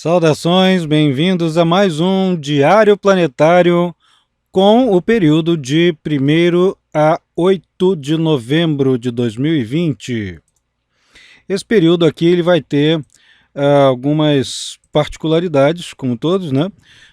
Saudações, bem-vindos a mais um Diário Planetário com o período de 1º a 8 de novembro de 2020. Esse período aqui ele vai ter algumas particularidades, como todos, né?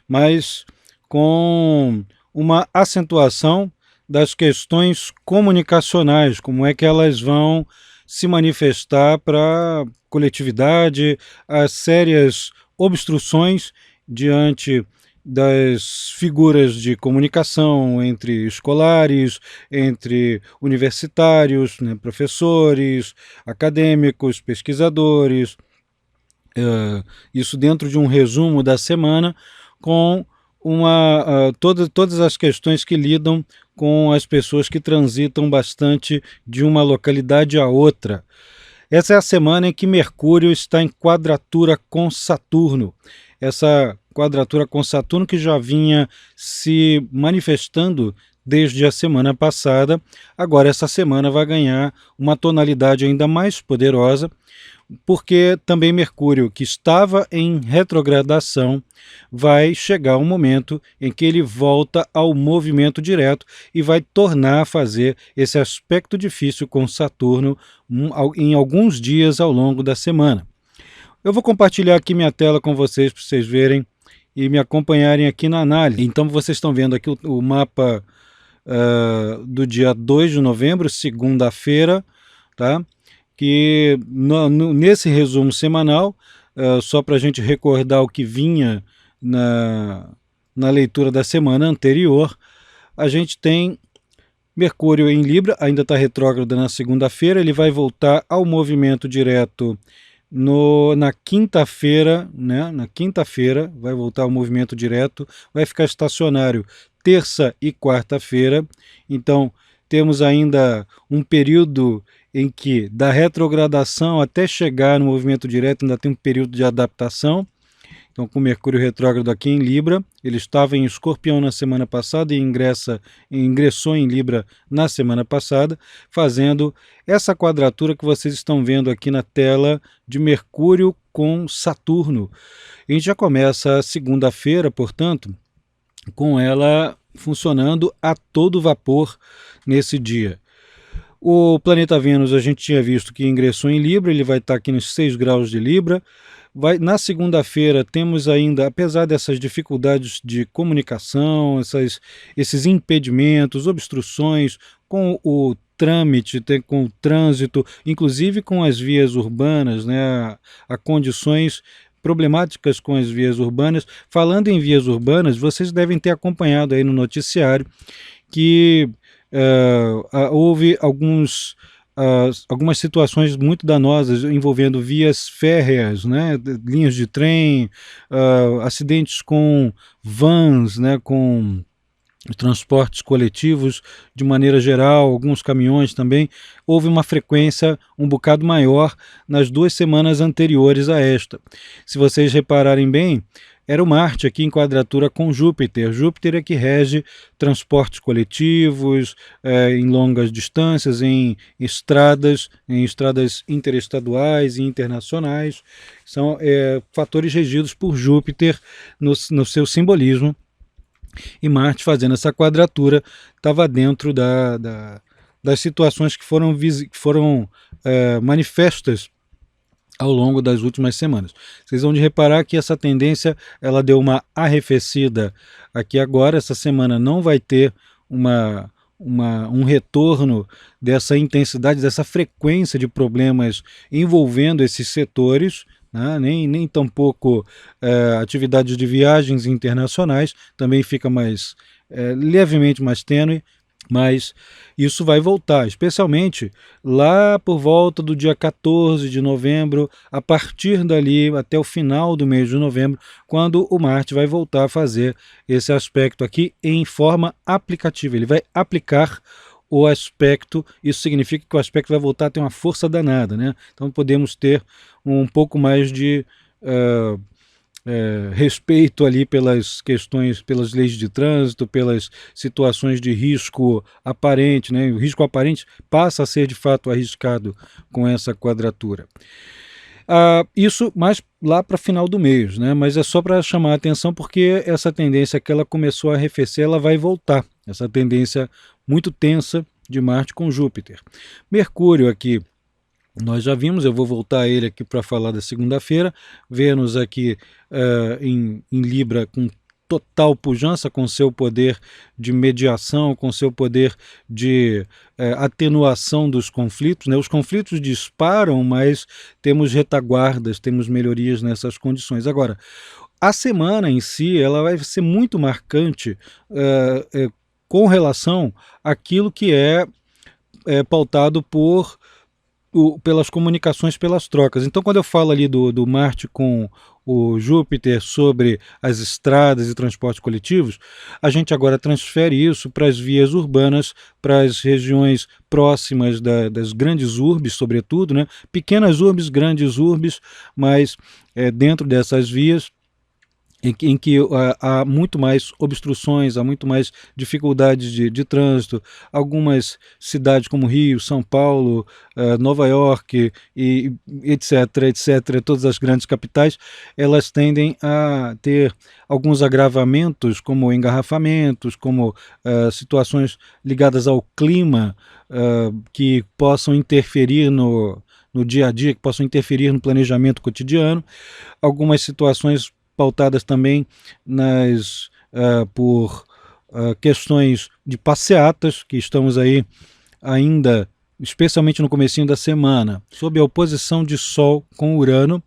Mas com uma acentuação das questões comunicacionais, como é que elas vão se manifestar para a coletividade, as sérias obstruções diante das figuras de comunicação entre escolares, entre universitários, né, professores, acadêmicos, pesquisadores, isso dentro de um resumo da semana com todas as questões que lidam com as pessoas que transitam bastante de uma localidade a outra. Essa é a semana em que Mercúrio está em quadratura com Saturno. Essa quadratura com Saturno que já vinha se manifestando desde a semana passada, agora essa semana vai ganhar uma tonalidade ainda mais poderosa, porque também Mercúrio, que estava em retrogradação, vai chegar um momento em que ele volta ao movimento direto e vai tornar a fazer esse aspecto difícil com Saturno em alguns dias ao longo da semana. Eu vou compartilhar aqui minha tela com vocês para vocês verem e me acompanharem aqui na análise. Então vocês estão vendo aqui o mapa do dia 2 de novembro, segunda-feira, tá? Que nesse resumo semanal, só para a gente recordar o que vinha na leitura da semana anterior, a gente tem Mercúrio em Libra, ainda está retrógrado na segunda-feira, ele vai voltar ao movimento direto na quinta-feira, né? Na quinta-feira vai voltar ao movimento direto, vai ficar estacionário terça e quarta-feira, então temos ainda um período em que da retrogradação até chegar no movimento direto ainda tem um período de adaptação. Então, com Mercúrio retrógrado aqui em Libra, ele estava em Escorpião na semana passada e ingressou em Libra na semana passada, fazendo essa quadratura que vocês estão vendo aqui na tela de Mercúrio com Saturno. A gente já começa a segunda-feira, portanto, com ela funcionando a todo vapor nesse dia. O planeta Vênus a gente tinha visto que ingressou em Libra, ele vai estar aqui nos 6 graus de Libra. Na segunda-feira temos ainda, apesar dessas dificuldades de comunicação, esses impedimentos, obstruções com o trâmite, com o trânsito, inclusive com as vias urbanas, né? Há condições problemáticas com as vias urbanas. Falando em vias urbanas, vocês devem ter acompanhado aí no noticiário que houve algumas situações muito danosas envolvendo vias férreas, né, linhas de trem, acidentes com vans, né, com transportes coletivos de maneira geral, alguns caminhões também. Houve uma frequência um bocado maior nas 2 semanas anteriores a esta. Se vocês repararem bem, era o Marte aqui em quadratura com Júpiter. Júpiter é que rege transportes coletivos, em longas distâncias, em estradas interestaduais e internacionais. São fatores regidos por Júpiter no seu simbolismo. E Marte, fazendo essa quadratura, estava dentro das situações que foram manifestas ao longo das últimas semanas. Vocês vão de reparar que essa tendência ela deu uma arrefecida aqui agora. Essa semana não vai ter um retorno dessa intensidade, dessa frequência de problemas envolvendo esses setores, né? Nem tampouco atividades de viagens internacionais, também fica levemente mais tênue. Mas isso vai voltar, especialmente lá por volta do dia 14 de novembro, a partir dali até o final do mês de novembro, quando o Marte vai voltar a fazer esse aspecto aqui em forma aplicativa. Ele vai aplicar o aspecto, isso significa que o aspecto vai voltar a ter uma força danada, né? Então podemos ter um pouco mais de respeito ali pelas questões, pelas leis de trânsito, pelas situações de risco aparente, né? O risco aparente passa a ser de fato arriscado com essa quadratura. Isso mais lá para final do mês, né? Mas é só para chamar a atenção porque essa tendência que ela começou a arrefecer, ela vai voltar. Essa tendência muito tensa de Marte com Júpiter. Mercúrio aqui, nós já vimos, eu vou voltar a ele aqui para falar da segunda-feira. Vênus aqui em Libra com total pujança, com seu poder de mediação, com seu poder de atenuação dos conflitos, né? Os conflitos disparam, mas temos retaguardas, temos melhorias nessas condições. Agora, a semana em si, ela vai ser muito marcante com relação àquilo que é pautado pelas comunicações, pelas trocas. Então, quando eu falo ali do Marte com o Júpiter sobre as estradas e transportes coletivos, a gente agora transfere isso para as vias urbanas, para as regiões próximas das grandes urbes, sobretudo, né? Pequenas urbes, grandes urbes, mas dentro dessas vias em que há muito mais obstruções, há muito mais dificuldades de trânsito. Algumas cidades como Rio, São Paulo, Nova York, e etc., todas as grandes capitais, elas tendem a ter alguns agravamentos, como engarrafamentos, como situações ligadas ao clima, que possam interferir no dia a dia, que possam interferir no planejamento cotidiano. Algumas situações pautadas também por questões de passeatas, que estamos aí ainda, especialmente no comecinho da semana, sob a oposição de Sol com Urano,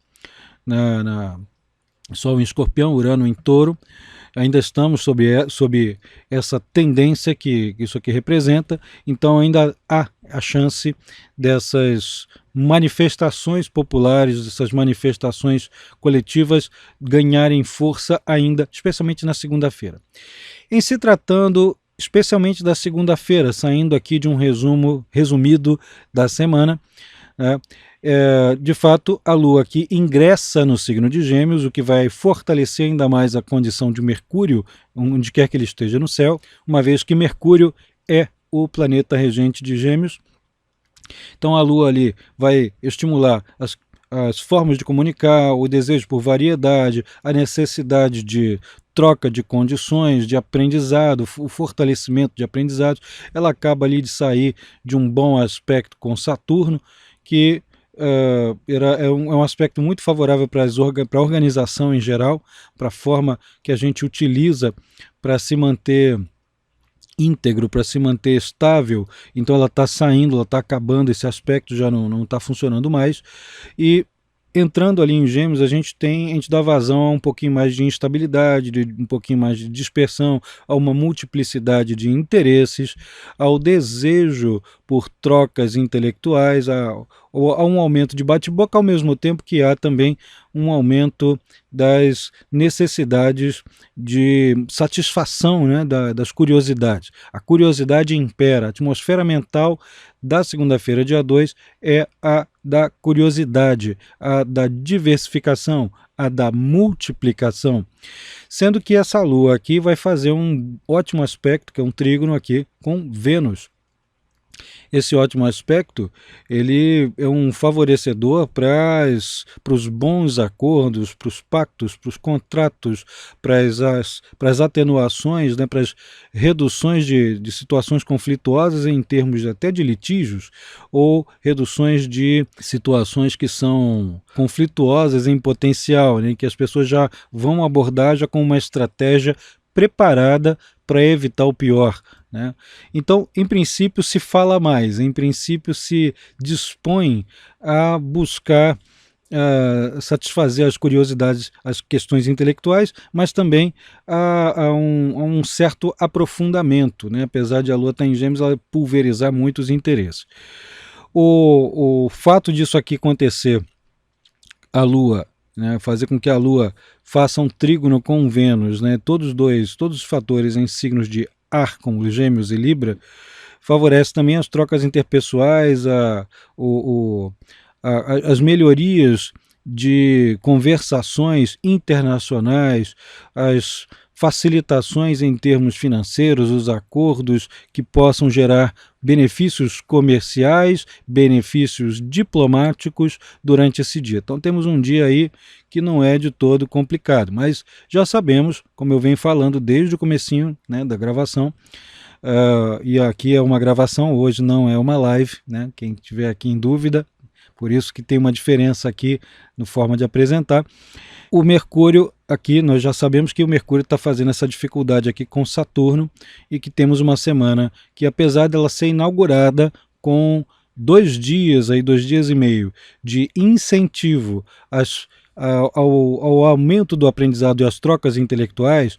Sol em Escorpião, Urano em Touro. Ainda estamos sob essa tendência que isso aqui representa, então ainda há a chance dessas manifestações populares, dessas manifestações coletivas ganharem força ainda, especialmente na segunda-feira. Em se tratando especialmente da segunda-feira, saindo aqui de um resumido da semana, né? De fato, a Lua aqui ingressa no signo de Gêmeos, o que vai fortalecer ainda mais a condição de Mercúrio, onde quer que ele esteja no céu, uma vez que Mercúrio é o planeta regente de Gêmeos. Então a Lua ali vai estimular as formas de comunicar, o desejo por variedade, a necessidade de troca de condições, de aprendizado, o fortalecimento de aprendizado. Ela acaba ali de sair de um bom aspecto com Saturno, que é um aspecto muito favorável para a organização em geral, para a forma que a gente utiliza para se manter íntegro, para se manter estável. Então ela está saindo, ela está acabando, esse aspecto já não está funcionando mais. E entrando ali em Gêmeos, a gente dá vazão a um pouquinho mais de instabilidade, um pouquinho mais de dispersão, a uma multiplicidade de interesses, ao desejo por trocas intelectuais, a um aumento de bate-boca, ao mesmo tempo que há também um aumento das necessidades de satisfação, né, das curiosidades. A curiosidade impera. A atmosfera mental da segunda-feira, dia 2, é a da curiosidade, a da diversificação, a da multiplicação. Sendo que essa Lua aqui vai fazer um ótimo aspecto, que é um trígono aqui, com Vênus. Esse ótimo aspecto, ele é um favorecedor para os bons acordos, para os pactos, para os contratos, para as atenuações, né, para as reduções de situações conflituosas em termos até de litígios, ou reduções de situações que são conflituosas em potencial, né, que as pessoas já vão abordar já com uma estratégia preparada para evitar o pior, né? Então, em princípio, se fala mais, em princípio, se dispõe a buscar satisfazer as curiosidades, as questões intelectuais, mas também a um certo aprofundamento, né? Apesar de a Lua estar em Gêmeos, ela pulverizar muitos interesses. O fato disso aqui acontecer, a Lua, né, fazer com que a Lua faça um trígono com Vênus, né, todos os fatores em signos de ar, como Gêmeos e Libra, favorece também as trocas interpessoais, as melhorias de conversações internacionais, as facilitações em termos financeiros, os acordos que possam gerar benefícios comerciais, benefícios diplomáticos durante esse dia. Então temos um dia aí que não é de todo complicado, mas já sabemos, como eu venho falando desde o comecinho, né, da gravação, e aqui é uma gravação, hoje não é uma live, né, quem estiver aqui em dúvida, por isso que tem uma diferença aqui na forma de apresentar. O Mercúrio, aqui nós já sabemos que o Mercúrio está fazendo essa dificuldade aqui com Saturno e que temos uma semana que, apesar dela ser inaugurada com 2 dias, 2 dias e meio de incentivo ao aumento do aprendizado e às trocas intelectuais,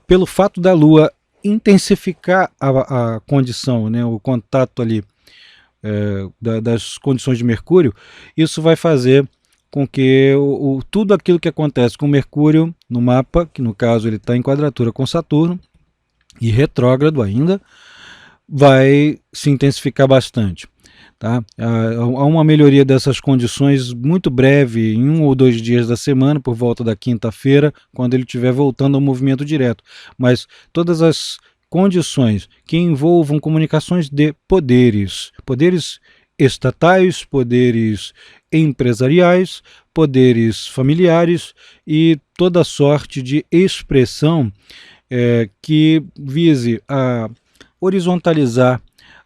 pelo fato da Lua intensificar a condição, né, o contato ali das condições de Mercúrio, isso vai fazer com que tudo aquilo que acontece com Mercúrio no mapa, que no caso ele está em quadratura com Saturno, e retrógrado ainda, vai se intensificar bastante. Tá? Há uma melhoria dessas condições muito breve, em 1 ou 2 dias da semana, por volta da quinta-feira, quando ele estiver voltando ao movimento direto. Mas todas as condições que envolvam comunicações de poderes estatais, poderes empresariais, poderes familiares e toda sorte de expressão que vise a horizontalizar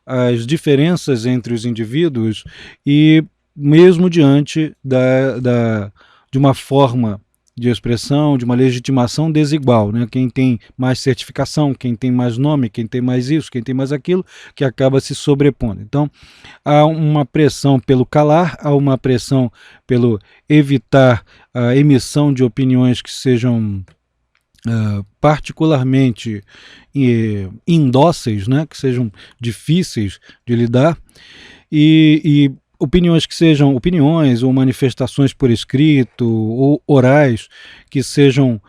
as diferenças entre os indivíduos e mesmo diante de uma forma de expressão, de uma legitimação desigual, né? Quem tem mais certificação, quem tem mais nome, quem tem mais isso, quem tem mais aquilo, que acaba se sobrepondo. Então, há uma pressão pelo calar, há uma pressão pelo evitar a emissão de opiniões que sejam particularmente indóceis, né? Que sejam difíceis de lidar, e opiniões que sejam opiniões ou manifestações por escrito ou orais que sejam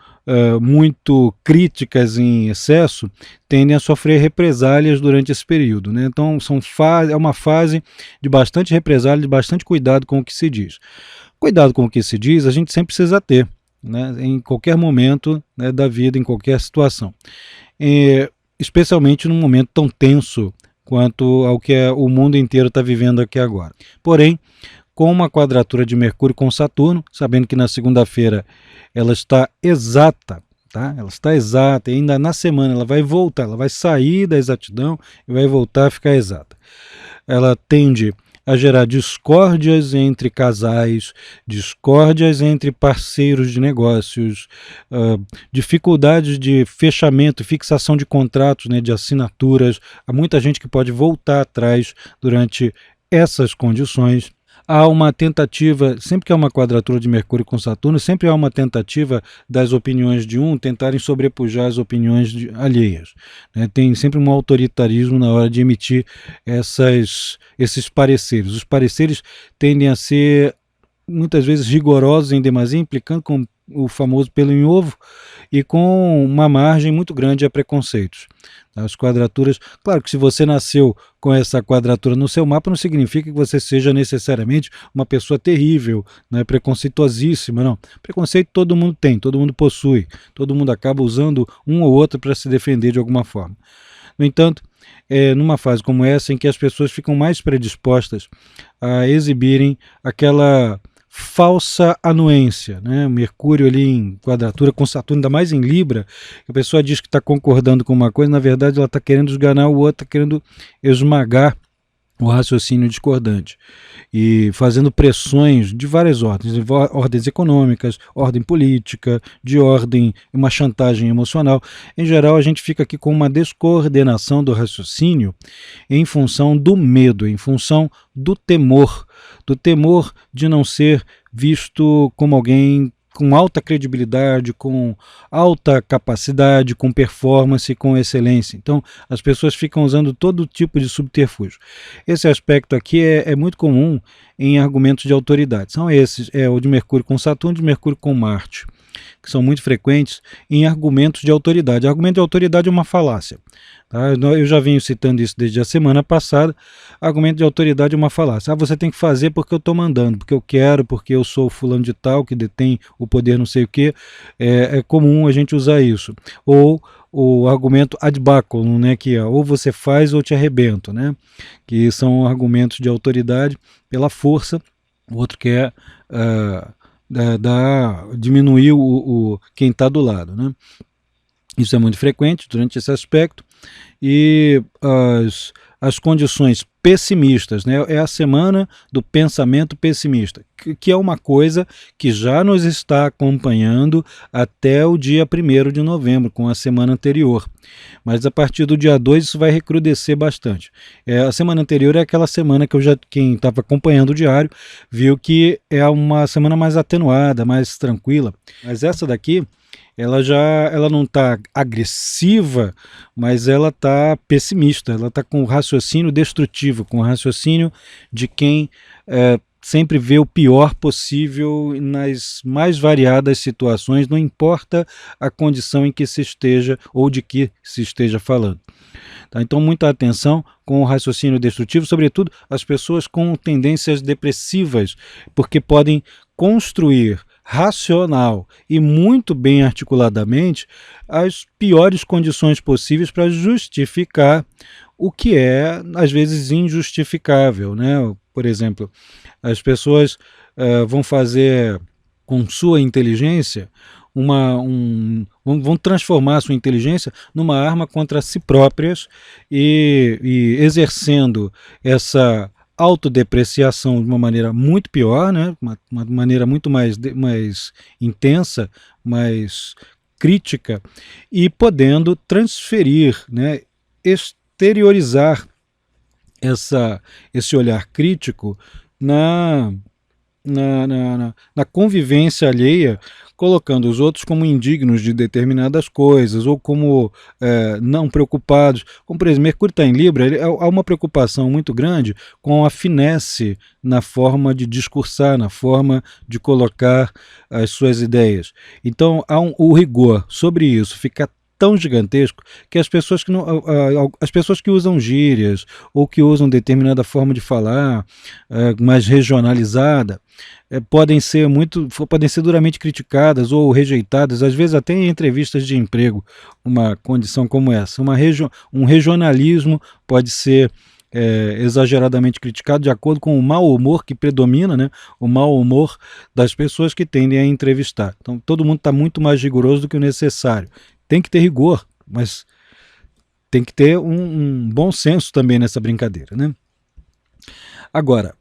muito críticas em excesso, tendem a sofrer represálias durante esse período, né? Então é uma fase de bastante represália, de bastante cuidado com o que se diz. Cuidado com o que se diz a gente sempre precisa ter, né? Em qualquer momento, né, da vida, em qualquer situação, especialmente num momento tão tenso quanto ao que o mundo inteiro está vivendo aqui agora. Porém, com uma quadratura de Mercúrio com Saturno, sabendo que na segunda-feira ela está exata, tá? Ela está exata, e ainda na semana ela vai voltar, ela vai sair da exatidão e vai voltar a ficar exata. Ela tende a gerar discórdias entre casais, discórdias entre parceiros de negócios, dificuldades de fechamento, fixação de contratos, né, de assinaturas. Há muita gente que pode voltar atrás durante essas condições. Há uma tentativa, sempre que há uma quadratura de Mercúrio com Saturno, sempre há uma tentativa das opiniões de tentarem sobrepujar as opiniões alheias, né? Tem sempre um autoritarismo na hora de emitir esses pareceres. Os pareceres tendem a ser muitas vezes rigorosos em demasia, implicando com o famoso pelo em ovo e com uma margem muito grande a preconceitos. As quadraturas, claro que se você nasceu com essa quadratura no seu mapa, não significa que você seja necessariamente uma pessoa terrível, né, preconceituosíssima, não. Preconceito todo mundo tem, todo mundo possui, todo mundo acaba usando um ou outro para se defender de alguma forma. No entanto, numa fase como essa, em que as pessoas ficam mais predispostas a exibirem aquela falsa anuência, né? Mercúrio ali em quadratura com Saturno, ainda mais em Libra, a pessoa diz que está concordando com uma coisa, na verdade ela está querendo esganar o outro, está querendo esmagar o raciocínio discordante e fazendo pressões de várias ordens, ordens econômicas, ordem política, de ordem, uma chantagem emocional. Em geral, a gente fica aqui com uma descoordenação do raciocínio em função do medo, em função do temor de não ser visto como alguém com alta credibilidade, com alta capacidade, com performance, com excelência. Então, as pessoas ficam usando todo tipo de subterfúgio. Esse aspecto aqui é muito comum em argumentos de autoridade. São esses, o de Mercúrio com Saturno, de Mercúrio com Marte. que são muito frequentes em argumentos de autoridade. Argumento de autoridade é uma falácia. Tá? Eu já venho citando isso desde a semana passada. Argumento de autoridade é uma falácia. Você tem que fazer porque eu estou mandando, porque eu quero, porque eu sou fulano de tal, que detém o poder não sei o quê. É comum a gente usar isso. Ou o argumento ad baculum, né, que é ou você faz ou te arrebento, né, que são argumentos de autoridade pela força. O outro que é diminuir quem está do lado, né? Isso é muito frequente durante esse aspecto. E as condições pessimistas, né? É a semana do pensamento pessimista, que é uma coisa que já nos está acompanhando até o dia 1º de novembro, com a semana anterior. Mas a partir do dia 2 isso vai recrudescer bastante. A semana anterior é aquela semana que quem estava acompanhando o diário viu que é uma semana mais atenuada, mais tranquila. Mas essa daqui, ela não está agressiva, mas ela está pessimista, ela está com o raciocínio destrutivo, com o raciocínio de quem sempre vê o pior possível nas mais variadas situações, não importa a condição em que se esteja ou de que se esteja falando. Tá? Então, muita atenção com o raciocínio destrutivo, sobretudo as pessoas com tendências depressivas, porque podem construir racional e muito bem articuladamente as piores condições possíveis para justificar o que é, às vezes, injustificável, né? Por exemplo, as pessoas vão fazer com sua inteligência vão transformar a sua inteligência numa arma contra si próprias e exercendo essa autodepreciação de uma maneira muito pior, né? Uma maneira muito mais intensa, mais crítica, e podendo transferir, né? Exteriorizar esse olhar crítico na convivência alheia, colocando os outros como indignos de determinadas coisas, ou como não preocupados. Como, por exemplo, Mercúrio está em Libra, há uma preocupação muito grande com a finesse na forma de discursar, na forma de colocar as suas ideias. Então, o rigor sobre isso fica tão gigantesco que as pessoas que usam gírias ou que usam determinada forma de falar mais regionalizada podem ser duramente criticadas ou rejeitadas, às vezes até em entrevistas de emprego. Uma condição como essa, um regionalismo pode ser exageradamente criticado de acordo com o mau humor que predomina, né? O mau humor das pessoas que tendem a entrevistar. Então todo mundo está muito mais rigoroso do que o necessário. Tem que ter rigor, mas tem que ter um bom senso também nessa brincadeira, né? Agora,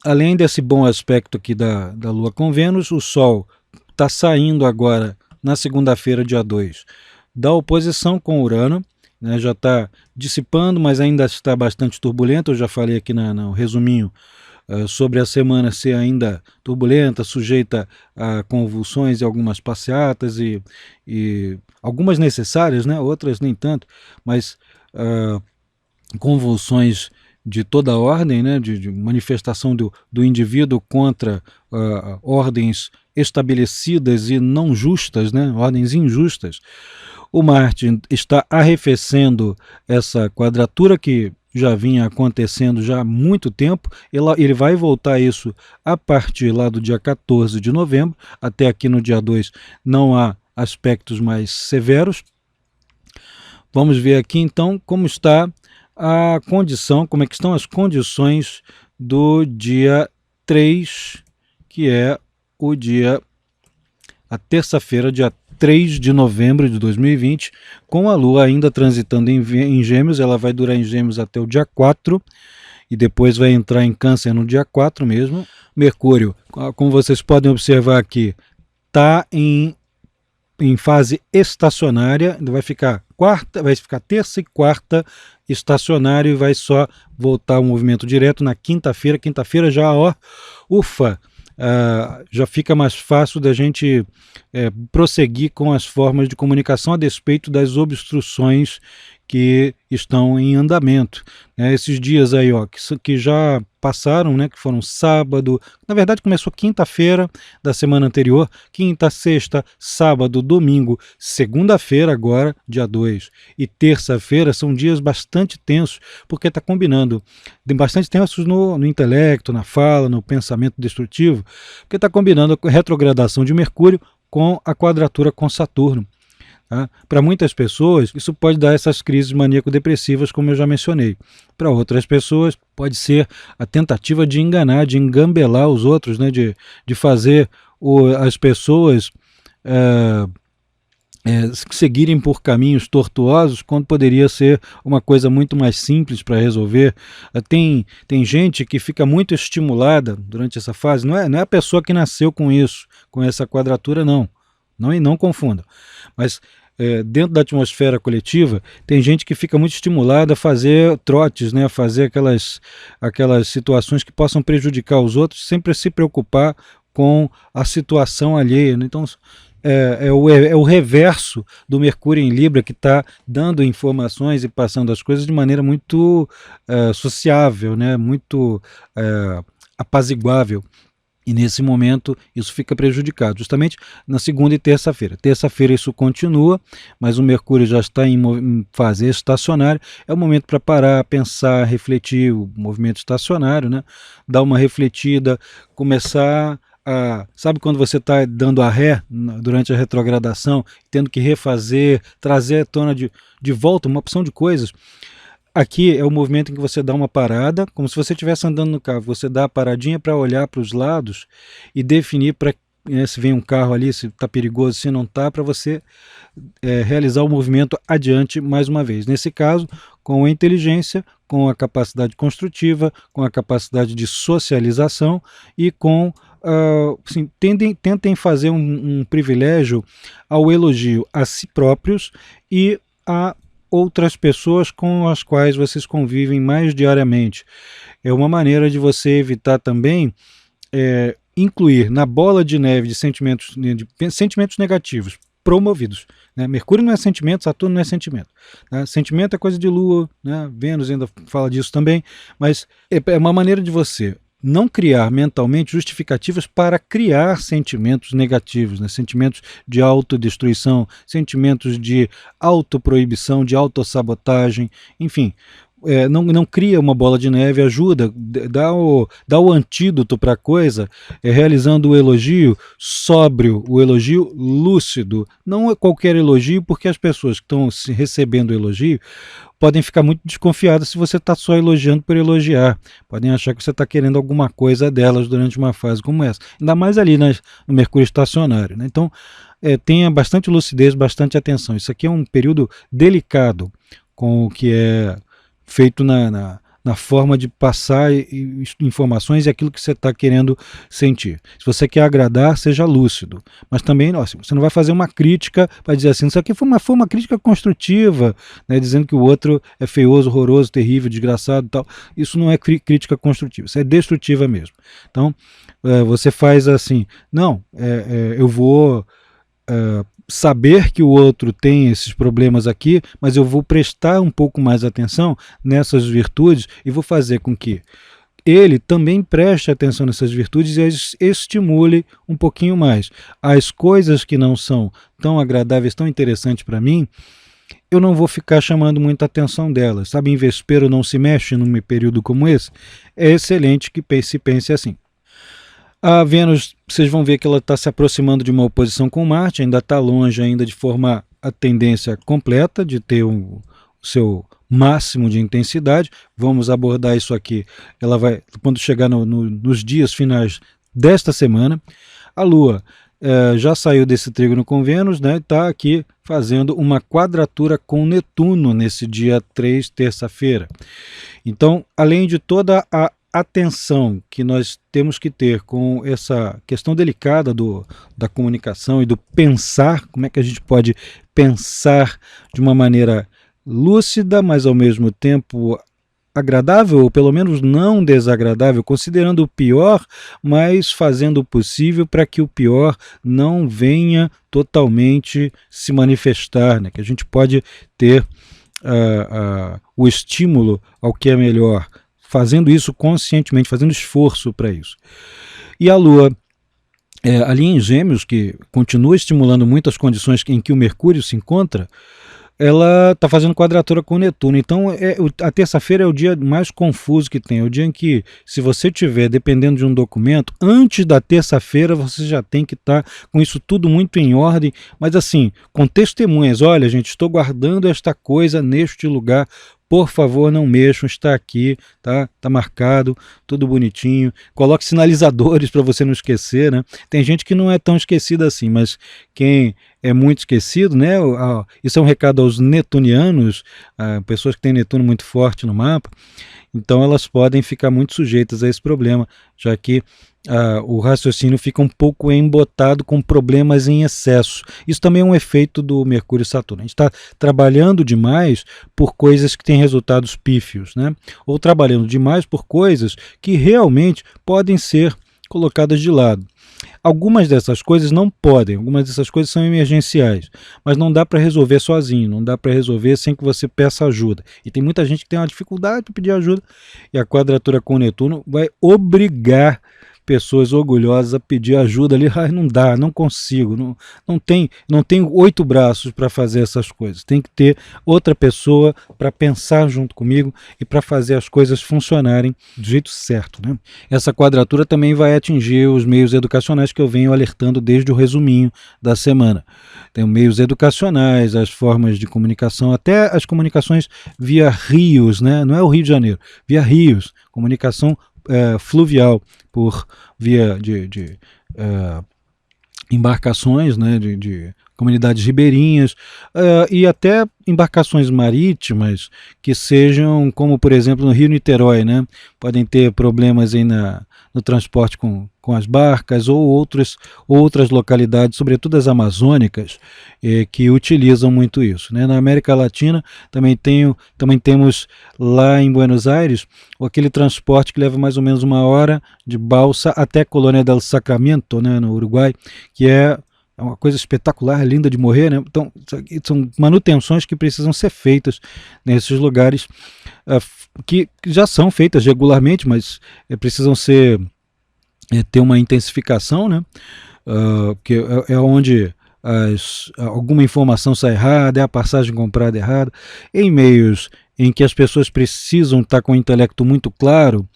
além desse bom aspecto aqui da Lua com Vênus, o Sol está saindo agora na segunda-feira, dia 2, da oposição com Urano, né? Já está dissipando, mas ainda está bastante turbulento. Eu já falei aqui no resuminho sobre a semana ser ainda turbulenta, sujeita a convulsões e algumas passeatas e algumas necessárias, né? Outras nem tanto, mas convulsões de toda a ordem, né? de manifestação do indivíduo contra ordens estabelecidas e não justas, né? Ordens injustas. O Marte está arrefecendo essa quadratura que já vinha acontecendo já há muito tempo. Ele vai voltar a isso a partir lá do dia 14 de novembro, até aqui no dia 2 não há aspectos mais severos. Vamos ver aqui então como está a condição, como é que estão as condições do dia 3, que é a terça-feira, dia 3 de novembro de 2020, com a Lua ainda transitando em Gêmeos. Ela vai durar em Gêmeos até o dia 4 e depois vai entrar em Câncer no dia 4 mesmo. Mercúrio, como vocês podem observar aqui, está em fase estacionária, vai ficar terça e quarta estacionário e vai só voltar ao movimento direto na quinta-feira. Quinta-feira já, já fica mais fácil da gente prosseguir com as formas de comunicação a despeito das obstruções que estão em andamento, né? Esses dias aí, ó, que já passaram, né, que foram sábado, na verdade começou quinta-feira da semana anterior, quinta, sexta, sábado, domingo, segunda-feira agora, dia 2, e terça-feira são dias bastante tensos, porque está combinando, bastante tensos no intelecto, na fala, no pensamento destrutivo, porque está combinando a retrogradação de Mercúrio com a quadratura com Saturno. Tá? Para muitas pessoas, isso pode dar essas crises maníaco-depressivas, como eu já mencionei. Para outras pessoas, pode ser a tentativa de enganar, de engambelar os outros, né? de fazer as pessoas seguirem por caminhos tortuosos, quando poderia ser uma coisa muito mais simples para resolver. Tem gente que fica muito estimulada durante essa fase, não é a pessoa que nasceu com isso, com essa quadratura, não. Não confunda. Mas dentro da atmosfera coletiva, tem gente que fica muito estimulada a fazer trotes, né, a fazer aquelas situações que possam prejudicar os outros, sempre se preocupar com a situação alheia. Então, é o reverso do Mercúrio em Libra, que está dando informações e passando as coisas de maneira muito sociável, né, muito apaziguável. E nesse momento isso fica prejudicado, justamente na segunda e terça-feira. Terça-feira isso continua, mas o Mercúrio já está em fase estacionária. É o momento para parar, pensar, refletir, o movimento estacionário, né? Dar uma refletida, começar a... Sabe quando você está dando a ré durante a retrogradação, tendo que refazer, trazer à tona de volta uma opção de coisas? Aqui é o movimento em que você dá uma parada, como se você estivesse andando no carro, você dá a paradinha para olhar para os lados e definir se vem um carro ali, se está perigoso, se não está, para você realizar o movimento adiante mais uma vez. Nesse caso, com a inteligência, com a capacidade construtiva, com a capacidade de socialização e com... assim, tentem fazer um privilégio ao elogio a si próprios e a outras pessoas com as quais vocês convivem mais diariamente. É uma maneira de você evitar também incluir na bola de neve de sentimentos negativos promovidos. Né? Mercúrio não é sentimento, Saturno não é sentimento. Né? Sentimento é coisa de Lua, né? Vênus ainda fala disso também, mas é uma maneira de você não criar mentalmente justificativas para criar sentimentos negativos, né? Sentimentos de autodestruição, sentimentos de autoproibição, de autossabotagem, enfim. Não cria uma bola de neve, ajuda, dá o antídoto para a coisa, realizando o elogio sóbrio, o elogio lúcido. Não é qualquer elogio, porque as pessoas que estão recebendo o elogio podem ficar muito desconfiadas se você está só elogiando por elogiar. Podem achar que você está querendo alguma coisa delas durante uma fase como essa. Ainda mais ali no Mercúrio estacionário. Né? Então, tenha bastante lucidez, bastante atenção. Isso aqui é um período delicado com o que é feito na forma de passar informações e aquilo que você está querendo sentir. Se você quer agradar, seja lúcido. Mas também, você não vai fazer uma crítica para dizer assim, isso aqui foi uma crítica construtiva, né, dizendo que o outro é feioso, horroroso, terrível, desgraçado e tal. Isso não é crítica construtiva, isso é destrutiva mesmo. Então, você faz assim, não, eu vou... saber que o outro tem esses problemas aqui, mas eu vou prestar um pouco mais atenção nessas virtudes e vou fazer com que ele também preste atenção nessas virtudes e as estimule um pouquinho mais. As coisas que não são tão agradáveis, tão interessantes para mim, eu não vou ficar chamando muita atenção delas. Sabe, em vespeiro não se mexe num período como esse? É excelente que se pense assim. A Vênus, vocês vão ver que ela está se aproximando de uma oposição com Marte, ainda está longe ainda de formar a tendência completa, de ter o seu máximo de intensidade. Vamos abordar isso aqui. Ela vai, quando chegar nos dias finais desta semana. A Lua já saiu desse trígono com Vênus, né? Está aqui fazendo uma quadratura com Netuno nesse dia 3, terça-feira. Então, além de toda a atenção que nós temos que ter com essa questão delicada da comunicação e do pensar, como é que a gente pode pensar de uma maneira lúcida, mas ao mesmo tempo agradável, ou pelo menos não desagradável, considerando o pior, mas fazendo o possível para que o pior não venha totalmente se manifestar, né? Que a gente pode ter o estímulo ao que é melhor, fazendo isso conscientemente, fazendo esforço para isso. E a Lua, ali em Gêmeos, que continua estimulando muitas condições em que o Mercúrio se encontra, ela está fazendo quadratura com Netuno. Então a terça-feira é o dia mais confuso que tem, é o dia em que, se você tiver dependendo de um documento, antes da terça-feira você já tem que estar com isso tudo muito em ordem, mas assim, com testemunhas: olha gente, estou guardando esta coisa neste lugar, por favor não mexam, está aqui, tá marcado, tudo bonitinho. Coloque sinalizadores para você não esquecer, né? Tem gente que não é tão esquecida assim, mas quem é muito esquecido, né? Isso é um recado aos netunianos, pessoas que têm Netuno muito forte no mapa. Então elas podem ficar muito sujeitas a esse problema, já que o raciocínio fica um pouco embotado com problemas em excesso. Isso também é um efeito do Mercúrio e Saturno. A gente está trabalhando demais por coisas que têm resultados pífios, né? Ou trabalhando demais por coisas que realmente podem ser colocadas de lado. Algumas dessas coisas não podem, algumas dessas coisas são emergenciais, mas não dá para resolver sozinho, não dá para resolver sem que você peça ajuda. E tem muita gente que tem uma dificuldade para pedir ajuda, e a quadratura com Netuno vai obrigar pessoas orgulhosas a pedir ajuda ali. Não dá, não consigo, não tenho 8 braços para fazer essas coisas. Tem que ter outra pessoa para pensar junto comigo e para fazer as coisas funcionarem do jeito certo, né? Essa quadratura também vai atingir os meios educacionais, que eu venho alertando desde o resuminho da semana. Tem meios educacionais, as formas de comunicação, até as comunicações via rios, né? Não é o Rio de Janeiro, via rios, comunicação fluvial, por via de embarcações, né, de comunidades ribeirinhas, e até embarcações marítimas que sejam, como por exemplo no Rio Niterói, né, podem ter problemas aí no transporte com as barcas, ou outras localidades, sobretudo as amazônicas, que utilizam muito isso, né? Na América Latina também temos lá em Buenos Aires aquele transporte que leva mais ou menos 1 hora de balsa até Colônia del Sacramento, né, no Uruguai, que é uma coisa espetacular, linda de morrer, né? Então, são manutenções que precisam ser feitas nesses lugares, que já são feitas regularmente, mas precisam ter uma intensificação, né? Que é onde alguma informação sai errada, é a passagem comprada errada. Em meios em que as pessoas precisam estar com o intelecto muito claro,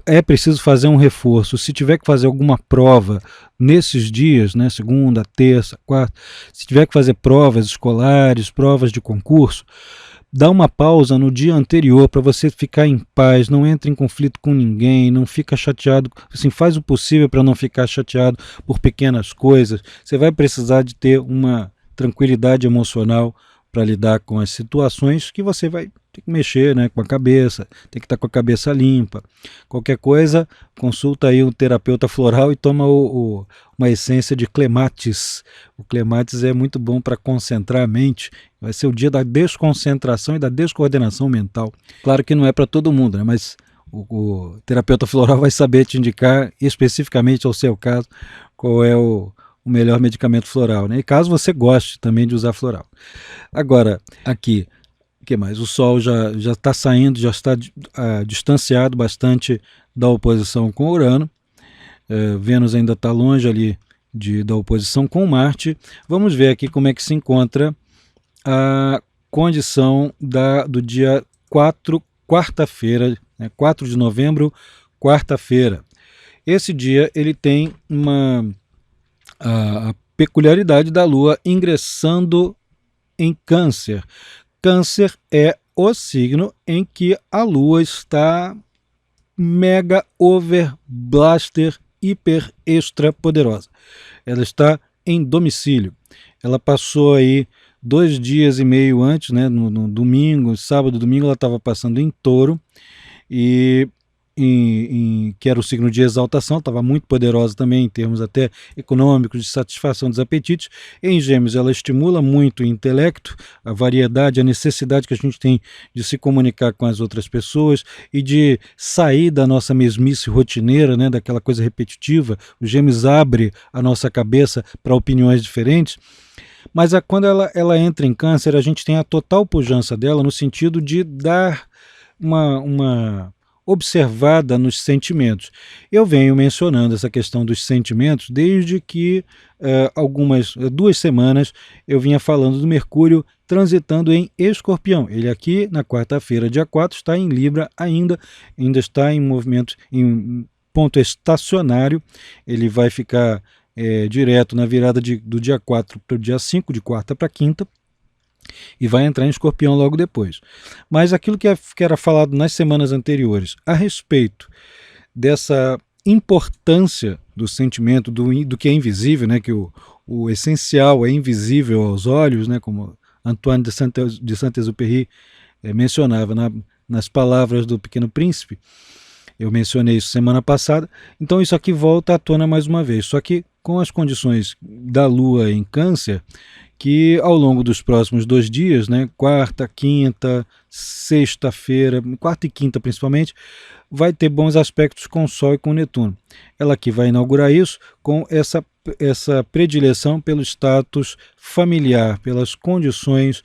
é preciso fazer um reforço. Se tiver que fazer alguma prova nesses dias, né, segunda, terça, quarta, se tiver que fazer provas escolares, provas de concurso, dá uma pausa no dia anterior para você ficar em paz, não entra em conflito com ninguém, não fica chateado, assim, faz o possível para não ficar chateado por pequenas coisas. Você vai precisar de ter uma tranquilidade emocional para lidar com as situações que você vai ter que mexer, né, com a cabeça, tem que estar com a cabeça limpa. Qualquer coisa, consulta aí um terapeuta floral e toma uma essência de clematis. O clematis é muito bom para concentrar a mente. Vai ser o dia da desconcentração e da descoordenação mental. Claro que não é para todo mundo, né, mas o terapeuta floral vai saber te indicar especificamente ao seu caso qual é o melhor medicamento floral, né? E caso você goste também de usar floral. Agora, aqui, o que mais? O Sol já está saindo, já está distanciado bastante da oposição com Urano. Vênus ainda está longe ali da oposição com Marte. Vamos ver aqui como é que se encontra a condição do dia 4, quarta-feira, né? 4 de novembro, quarta-feira. Esse dia ele tem a peculiaridade da Lua ingressando em Câncer. Câncer é o signo em que a Lua está mega, over, blaster, hiper, extra poderosa. Ela está em domicílio. Ela passou aí 2 dias e meio antes, né, no domingo, sábado, domingo, ela estava passando em Touro, e que era o signo de exaltação, estava muito poderosa também em termos até econômicos, de satisfação dos apetites. Em Gêmeos ela estimula muito o intelecto, a variedade, a necessidade que a gente tem de se comunicar com as outras pessoas e de sair da nossa mesmice rotineira, né, daquela coisa repetitiva. O Gêmeos abre a nossa cabeça para opiniões diferentes. Mas quando ela entra em câncer, a gente tem a total pujança dela no sentido de dar uma observada nos sentimentos. Eu venho mencionando essa questão dos sentimentos desde que algumas 2 semanas eu vinha falando do Mercúrio transitando em Escorpião. Ele aqui na quarta-feira, dia 4, está em Libra ainda está em movimento, em ponto estacionário. Ele vai ficar direto na virada do dia 4 para o dia 5, de quarta para quinta, e vai entrar em Escorpião logo depois. Mas aquilo que era falado nas semanas anteriores a respeito dessa importância do sentimento, do que é invisível, né, que o essencial é invisível aos olhos, né, como Antoine de Saint-Exupéry mencionava nas palavras do Pequeno Príncipe. Eu mencionei isso semana passada, então isso aqui volta à tona mais uma vez, só que com as condições da Lua em Câncer, que ao longo dos próximos 2 dias, né, quarta, quinta, sexta-feira, quarta e quinta principalmente, vai ter bons aspectos com o Sol e com o Netuno. Ela aqui vai inaugurar isso com essa predileção pelo status familiar, pelas condições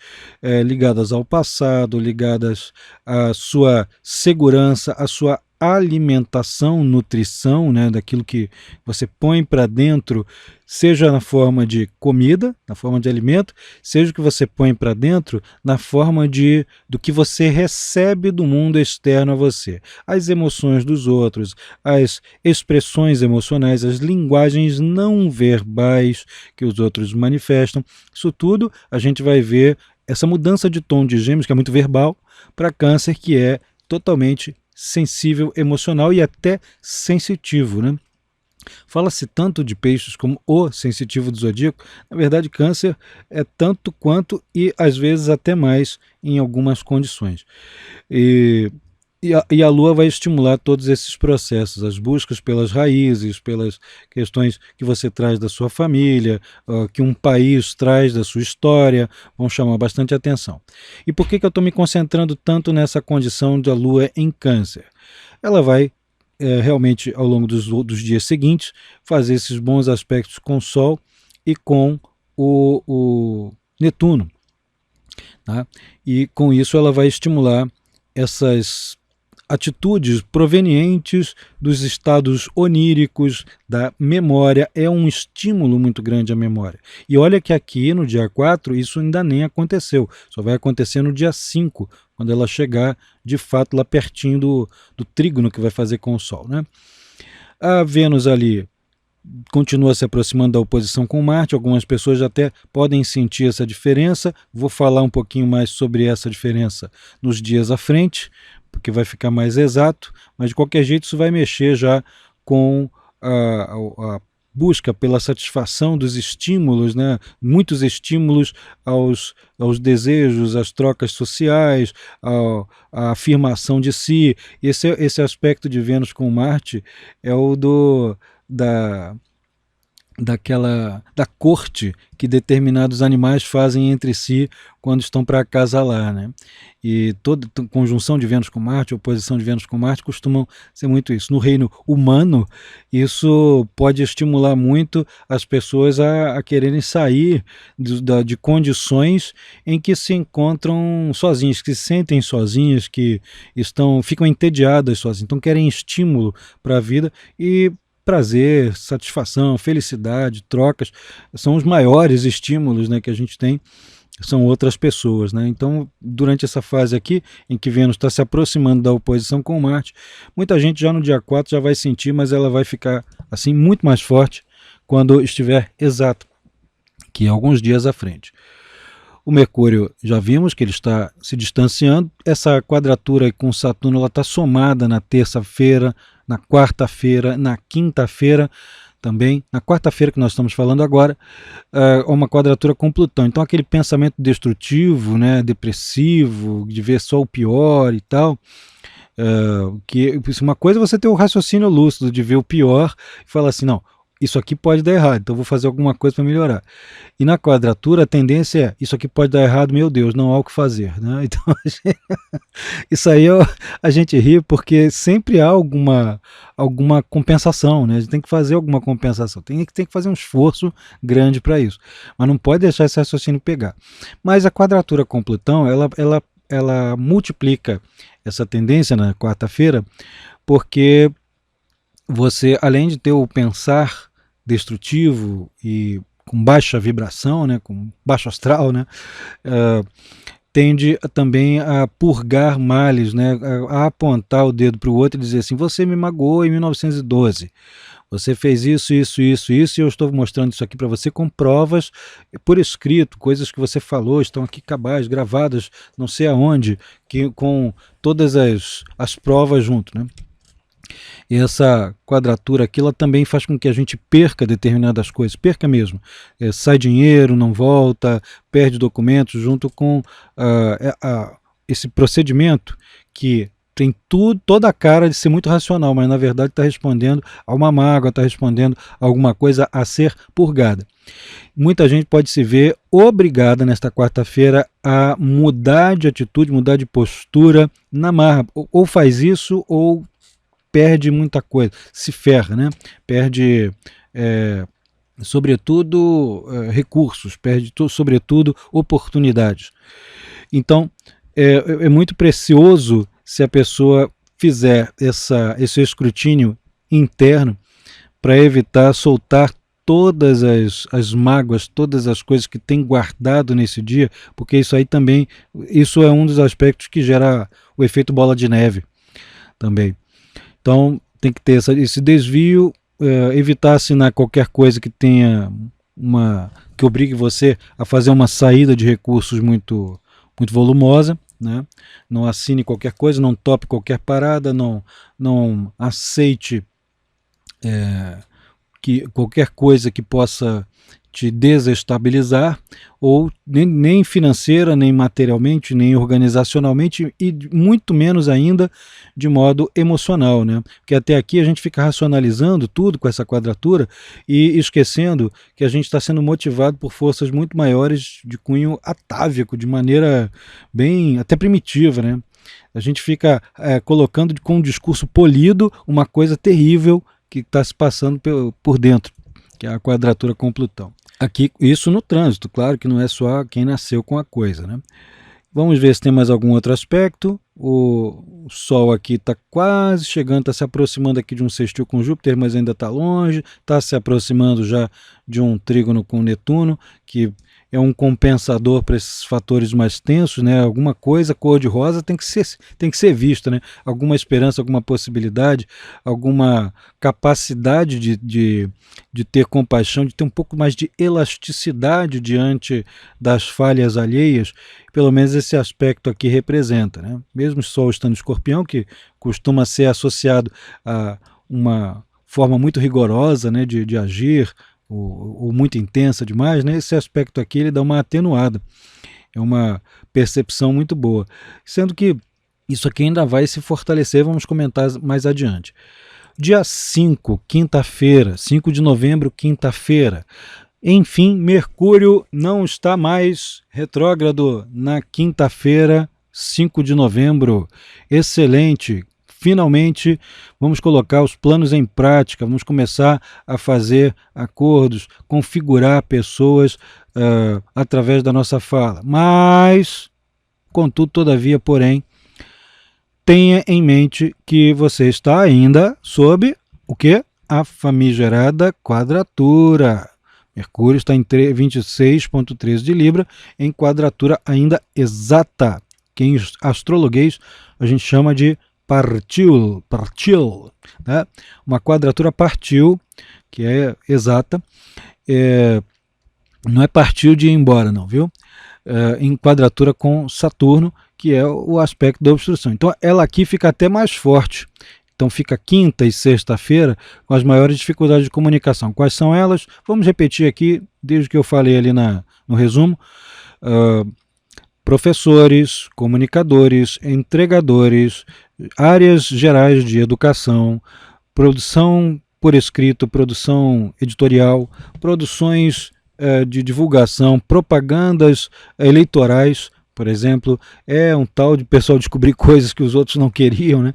ligadas ao passado, ligadas à sua segurança, à sua alimentação, nutrição, né, daquilo que você põe para dentro, seja na forma de comida, na forma de alimento, seja o que você põe para dentro na forma do que você recebe do mundo externo a você. As emoções dos outros, as expressões emocionais, as linguagens não verbais que os outros manifestam, isso tudo a gente vai ver essa mudança de tom de Gêmeos, que é muito verbal, para Câncer, que é totalmente sensível, emocional e até sensitivo, né? Fala-se tanto de Peixes como o sensitivo do zodíaco. Na verdade, Câncer é tanto quanto e às vezes até mais em algumas condições. E a Lua vai estimular todos esses processos, as buscas pelas raízes, pelas questões que você traz da sua família, que um país traz da sua história, vão chamar bastante atenção. E por que eu estou me concentrando tanto nessa condição da Lua em Câncer? Ela vai realmente, ao longo dos dias seguintes, fazer esses bons aspectos com o Sol e com o Netuno. Tá? E com isso ela vai estimular essas atitudes provenientes dos estados oníricos, da memória, é um estímulo muito grande à memória. E olha que aqui no dia 4 isso ainda nem aconteceu, só vai acontecer no dia 5, quando ela chegar de fato lá pertinho do trígono que vai fazer com o Sol, né? A Vênus ali continua se aproximando da oposição com Marte, algumas pessoas até podem sentir essa diferença, vou falar um pouquinho mais sobre essa diferença nos dias à frente, porque vai ficar mais exato, mas de qualquer jeito isso vai mexer já com a busca pela satisfação dos estímulos, né? Muitos estímulos aos desejos, às trocas sociais, à afirmação de si. Esse aspecto de Vênus com Marte é o da corte que determinados animais fazem entre si quando estão para acasalar, né? E toda conjunção de Vênus com Marte, oposição de Vênus com Marte costumam ser muito isso. No reino humano, isso pode estimular muito as pessoas a quererem sair de condições em que se encontram sozinhas, que se sentem sozinhas, que ficam entediadas sozinhas, então querem estímulo para a vida e prazer, satisfação, felicidade, trocas, são os maiores estímulos, né, que a gente tem, são outras pessoas, né? Então, durante essa fase aqui, em que Vênus está se aproximando da oposição com Marte, muita gente já no dia 4 já vai sentir, mas ela vai ficar assim muito mais forte quando estiver exato, que é alguns dias à frente. O Mercúrio, já vimos que ele está se distanciando, essa quadratura com Saturno está somada na terça-feira, na quarta-feira, na quinta-feira, também, na quarta-feira que nós estamos falando agora, uma quadratura com Plutão. Então aquele pensamento destrutivo, né, depressivo, de ver só o pior e tal, que uma coisa é você ter o raciocínio lúcido de ver o pior e falar assim, não, isso aqui pode dar errado, então eu vou fazer alguma coisa para melhorar. E na quadratura a tendência é, isso aqui pode dar errado, meu Deus, não há o que fazer, né? Então isso aí a gente ri porque sempre há alguma compensação, né? A gente tem que fazer alguma compensação, tem que fazer um esforço grande para isso, mas não pode deixar esse raciocínio pegar. Mas a quadratura com Plutão, ela multiplica essa tendência na quarta-feira, porque você, além de ter o pensar destrutivo e com baixa vibração, né, com baixo astral, né, tende também a purgar males, né, a apontar o dedo para o outro e dizer assim, você me magoou em 1912, você fez isso, isso, isso, isso, e eu estou mostrando isso aqui para você com provas por escrito, coisas que você falou, estão aqui cabais, gravadas, não sei aonde, com todas as provas junto, né? E essa quadratura aqui, ela também faz com que a gente perca determinadas coisas, perca mesmo. Sai dinheiro, não volta, perde documentos, junto com esse procedimento que tem toda a cara de ser muito racional, mas na verdade está respondendo a uma mágoa, está respondendo a alguma coisa a ser purgada. Muita gente pode se ver obrigada nesta quarta-feira a mudar de atitude, mudar de postura na marra. Ou faz isso ou perde muita coisa, se ferra, né? Perde, sobretudo, recursos, perde, sobretudo, oportunidades. Então, é muito precioso se a pessoa fizer esse escrutínio interno para evitar soltar todas as mágoas, todas as coisas que tem guardado nesse dia, porque isso aí também, isso é um dos aspectos que gera o efeito bola de neve também. Então tem que ter esse desvio, evitar assinar qualquer coisa que tenha que obrigue você a fazer uma saída de recursos muito, muito volumosa, né? Não assine qualquer coisa, não tope qualquer parada, não aceite qualquer coisa que possa te desestabilizar, ou nem financeira, nem materialmente, nem organizacionalmente, e muito menos ainda de modo emocional, né? Porque até aqui a gente fica racionalizando tudo com essa quadratura e esquecendo que a gente está sendo motivado por forças muito maiores de cunho atávico, de maneira bem até primitiva, né? A gente fica colocando com um discurso polido uma coisa terrível que está se passando por dentro, que é a quadratura com Plutão. Aqui, isso no trânsito, claro que não é só quem nasceu com a coisa, né? Vamos ver se tem mais algum outro aspecto. O Sol aqui está quase chegando, está se aproximando aqui de um sextil com Júpiter, mas ainda está longe, está se aproximando já de um trígono com Netuno, que é um compensador para esses fatores mais tensos, né? Alguma coisa cor-de-rosa tem que ser vista, né? Alguma esperança, alguma possibilidade, alguma capacidade de ter compaixão, de ter um pouco mais de elasticidade diante das falhas alheias, pelo menos esse aspecto aqui representa, né? Mesmo o Sol estando em Escorpião, que costuma ser associado a uma forma muito rigorosa, né, de agir, ou muito intensa demais, né? Esse aspecto aqui ele dá uma atenuada, é uma percepção muito boa, sendo que isso aqui ainda vai se fortalecer, vamos comentar mais adiante. Dia 5, quinta-feira, 5 de novembro, quinta-feira, enfim, Mercúrio não está mais retrógrado na quinta-feira, 5 de novembro, excelente. Finalmente, vamos colocar os planos em prática, vamos começar a fazer acordos, configurar pessoas através da nossa fala. Mas, contudo, todavia, porém, tenha em mente que você está ainda sob o quê? A famigerada quadratura. Mercúrio está em 26,13 de Libra, em quadratura ainda exata, que em astrologuês a gente chama de partil, né? Uma quadratura partil, que é exata, não é partil de ir embora não, viu? Em quadratura com Saturno, que é o aspecto da obstrução. Então ela aqui fica até mais forte. Então fica quinta e sexta-feira com as maiores dificuldades de comunicação. Quais são elas? Vamos repetir aqui, desde que eu falei ali no resumo. Professores, comunicadores, entregadores, áreas gerais de educação, produção por escrito, produção editorial, produções de divulgação, propagandas eleitorais, por exemplo, é um tal de pessoal descobrir coisas que os outros não queriam, né?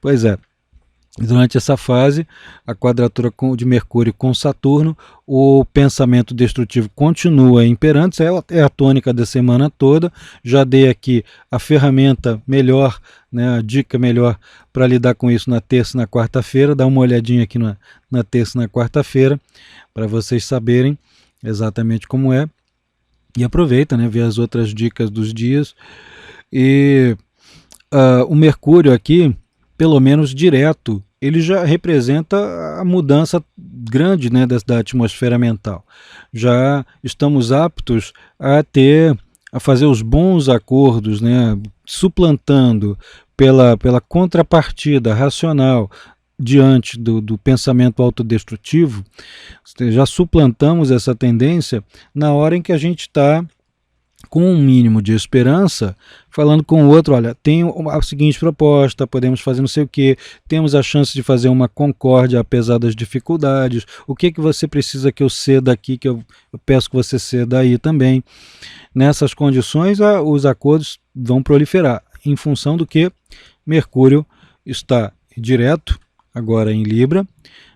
Pois é. Durante essa fase, a quadratura de Mercúrio com Saturno, o pensamento destrutivo continua imperante, é a tônica da semana toda. Já dei aqui a ferramenta melhor, né, a dica melhor para lidar com isso na terça e na quarta-feira. Dá uma olhadinha aqui na terça e na quarta-feira, para vocês saberem exatamente como é. E aproveita, né, ver as outras dicas dos dias. E o Mercúrio aqui, pelo menos direto, ele já representa a mudança grande, né, da atmosfera mental. Já estamos aptos a fazer os bons acordos, né, suplantando pela contrapartida racional diante do pensamento autodestrutivo. Já suplantamos essa tendência na hora em que a gente está com um mínimo de esperança, falando com o outro, olha, tem a seguinte proposta, podemos fazer não sei o que, temos a chance de fazer uma concórdia apesar das dificuldades, o que você precisa que eu ceda aqui, que eu peço que você ceda aí também. Nessas condições, os acordos vão proliferar, em função do que Mercúrio está direto, agora em Libra,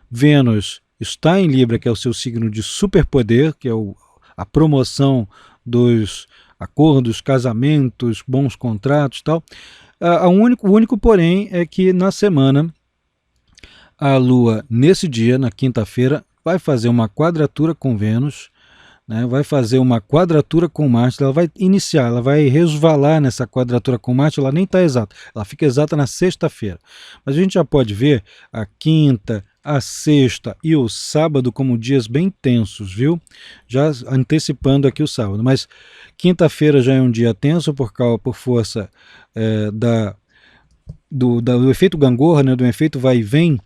Vênus está em Libra, que é o seu signo de superpoder, que é a promoção dos acordos, casamentos, bons contratos e tal. O único porém é que na semana a Lua, nesse dia, na quinta-feira, vai fazer uma quadratura com Vênus, né, vai fazer uma quadratura com Marte, ela vai iniciar, ela vai resvalar nessa quadratura com Marte, ela nem está exata, ela fica exata na sexta-feira. Mas a gente já pode ver a quinta, a sexta e o sábado como dias bem tensos, viu? Já antecipando aqui o sábado, mas quinta-feira já é um dia tenso por força do efeito gangorra, né, do efeito vai e vem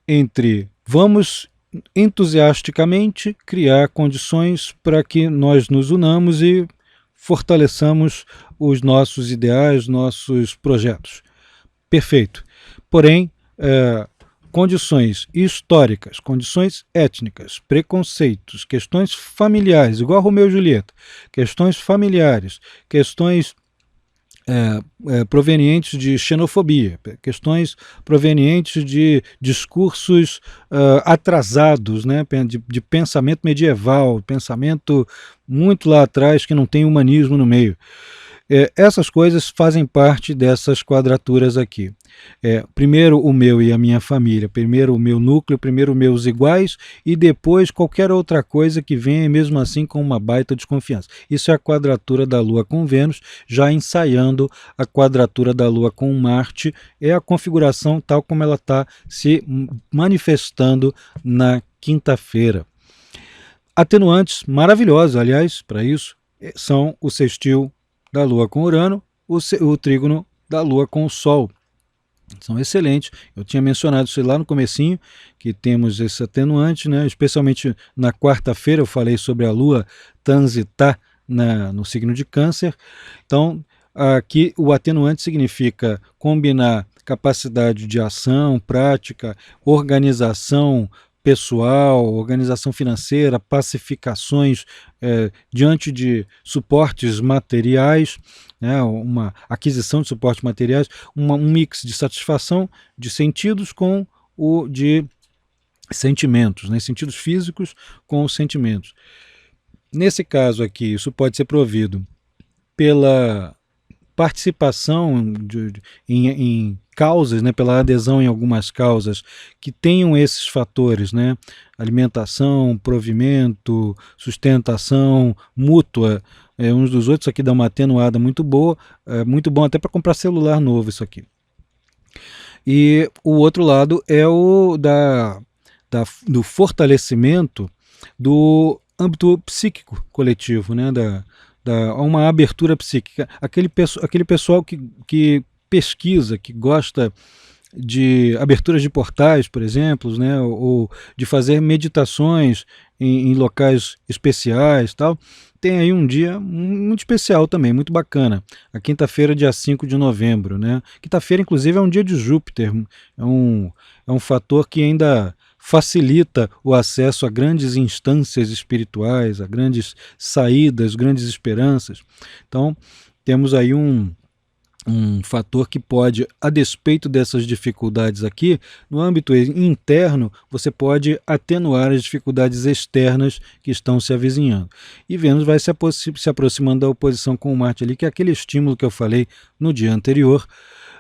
entre vamos entusiasticamente criar condições para que nós nos unamos e fortaleçamos os nossos ideais, nossos projetos. Perfeito. Porém, condições históricas, condições étnicas, preconceitos, questões familiares, igual Romeu e Julieta, questões familiares, questões provenientes de xenofobia, questões provenientes de discursos atrasados, né, de pensamento medieval, pensamento muito lá atrás que não tem humanismo no meio. Essas coisas fazem parte dessas quadraturas aqui. Primeiro o meu e a minha família, primeiro o meu núcleo, primeiro meus iguais e depois qualquer outra coisa que venha mesmo assim com uma baita desconfiança. Isso é a quadratura da Lua com Vênus, já ensaiando a quadratura da Lua com Marte, é a configuração tal como ela está se manifestando na quinta-feira. Atenuantes maravilhosos, aliás, para isso, são o sextil da Lua com Urano, o trígono da Lua com o Sol. São excelentes. Eu tinha mencionado isso lá no comecinho, que temos esse atenuante, né? Especialmente na quarta-feira eu falei sobre a Lua transitar no signo de Câncer. Então, aqui o atenuante significa combinar capacidade de ação, prática, organização pessoal, organização financeira, pacificações diante de suportes materiais, né, uma aquisição de suportes materiais, um mix de satisfação de sentidos com o de sentimentos, né, sentidos físicos com os sentimentos. Nesse caso aqui, isso pode ser provido pela participação em causas, né, pela adesão em algumas causas que tenham esses fatores, né, alimentação, provimento, sustentação mútua uns dos outros. Isso aqui dá uma atenuada muito boa, muito bom até para comprar celular novo isso aqui. E o outro lado é o do fortalecimento do âmbito psíquico coletivo, né, uma abertura psíquica. Aquele pessoal que pesquisa, que gosta de aberturas de portais, por exemplo, né, ou de fazer meditações em locais especiais, tal, tem aí um dia muito especial também, muito bacana. A quinta-feira, dia 5 de novembro. Né? Quinta-feira, inclusive, é um dia de Júpiter, é um fator que ainda facilita o acesso a grandes instâncias espirituais, a grandes saídas, grandes esperanças. Então, temos aí um fator que pode, a despeito dessas dificuldades aqui, no âmbito interno, você pode atenuar as dificuldades externas que estão se avizinhando. E Vênus vai se aproximando da oposição com o Marte ali, que é aquele estímulo que eu falei no dia anterior,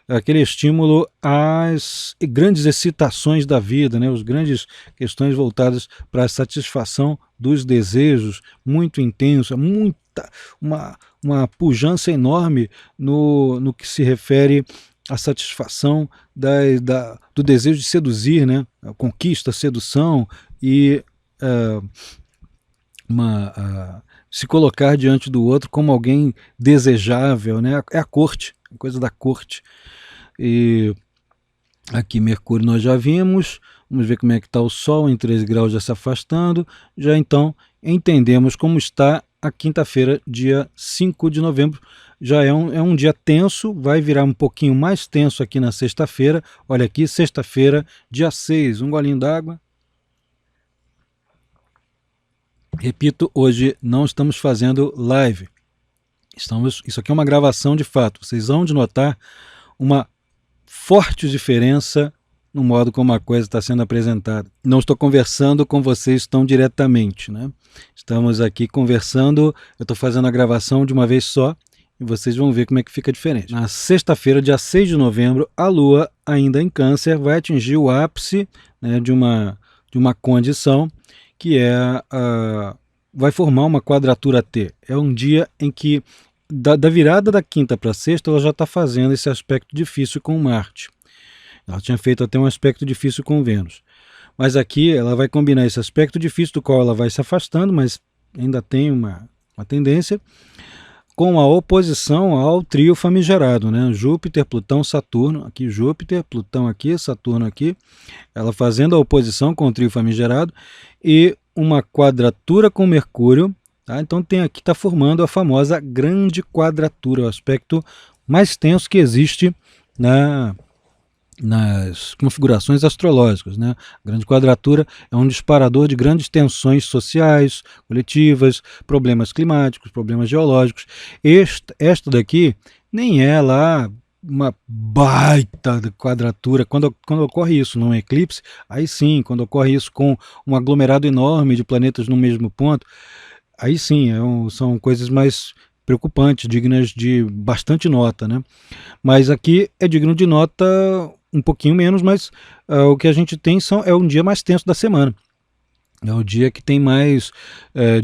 aquele estímulo às grandes excitações da vida, né? As grandes questões voltadas para a satisfação dos desejos, muito intensa, uma pujança enorme no que se refere à satisfação do desejo de seduzir, né? A conquista, a sedução e se colocar diante do outro como alguém desejável, né? É a corte, a coisa da corte. E aqui Mercúrio nós já vimos, vamos ver como é que está o Sol em 13 graus já se afastando, já então entendemos como está a quinta-feira, dia 5 de novembro, já é um dia tenso, vai virar um pouquinho mais tenso aqui na sexta-feira, olha aqui, sexta-feira, dia 6, um golinho d'água. Repito, hoje não estamos fazendo live, isso aqui é uma gravação de fato, vocês vão de notar uma forte diferença no modo como a coisa está sendo apresentada. Não estou conversando com vocês tão diretamente, né? Estamos aqui conversando, eu estou fazendo a gravação de uma vez só e vocês vão ver como é que fica diferente. Na sexta-feira, dia 6 de novembro, a Lua, ainda em Câncer, vai atingir o ápice, né, de uma condição que vai formar uma quadratura T. É um dia em que, da virada da quinta para a sexta, ela já está fazendo esse aspecto difícil com Marte. Ela tinha feito até um aspecto difícil com Vênus. Mas aqui ela vai combinar esse aspecto difícil, do qual ela vai se afastando, mas ainda tem uma tendência, com a oposição ao trio famigerado, né? Júpiter, Plutão, Saturno. Aqui Júpiter, Plutão aqui, Saturno aqui. Ela fazendo a oposição com o trio famigerado e uma quadratura com Mercúrio. Tá? Então aqui está formando a famosa grande quadratura, o aspecto mais tenso que existe nas configurações astrológicas, né? A grande quadratura é um disparador de grandes tensões sociais, coletivas, problemas climáticos, problemas geológicos. Esta daqui nem é lá uma baita quadratura. Quando ocorre isso num eclipse, aí sim, quando ocorre isso com um aglomerado enorme de planetas no mesmo ponto, aí sim, são coisas mais preocupantes, dignas de bastante nota, né? Mas aqui é digno de nota um pouquinho menos, mas o que a gente tem é um dia mais tenso da semana. É o dia que tem mais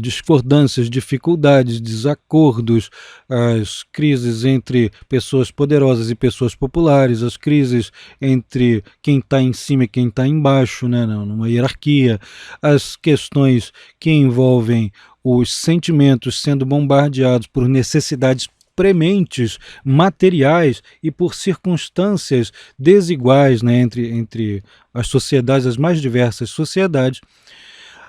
discordâncias, dificuldades, desacordos, as crises entre pessoas poderosas e pessoas populares, as crises entre quem está em cima e quem está embaixo, né, numa hierarquia, as questões que envolvem os sentimentos sendo bombardeados por necessidades prementes, materiais e por circunstâncias desiguais, né, entre as sociedades, as mais diversas sociedades.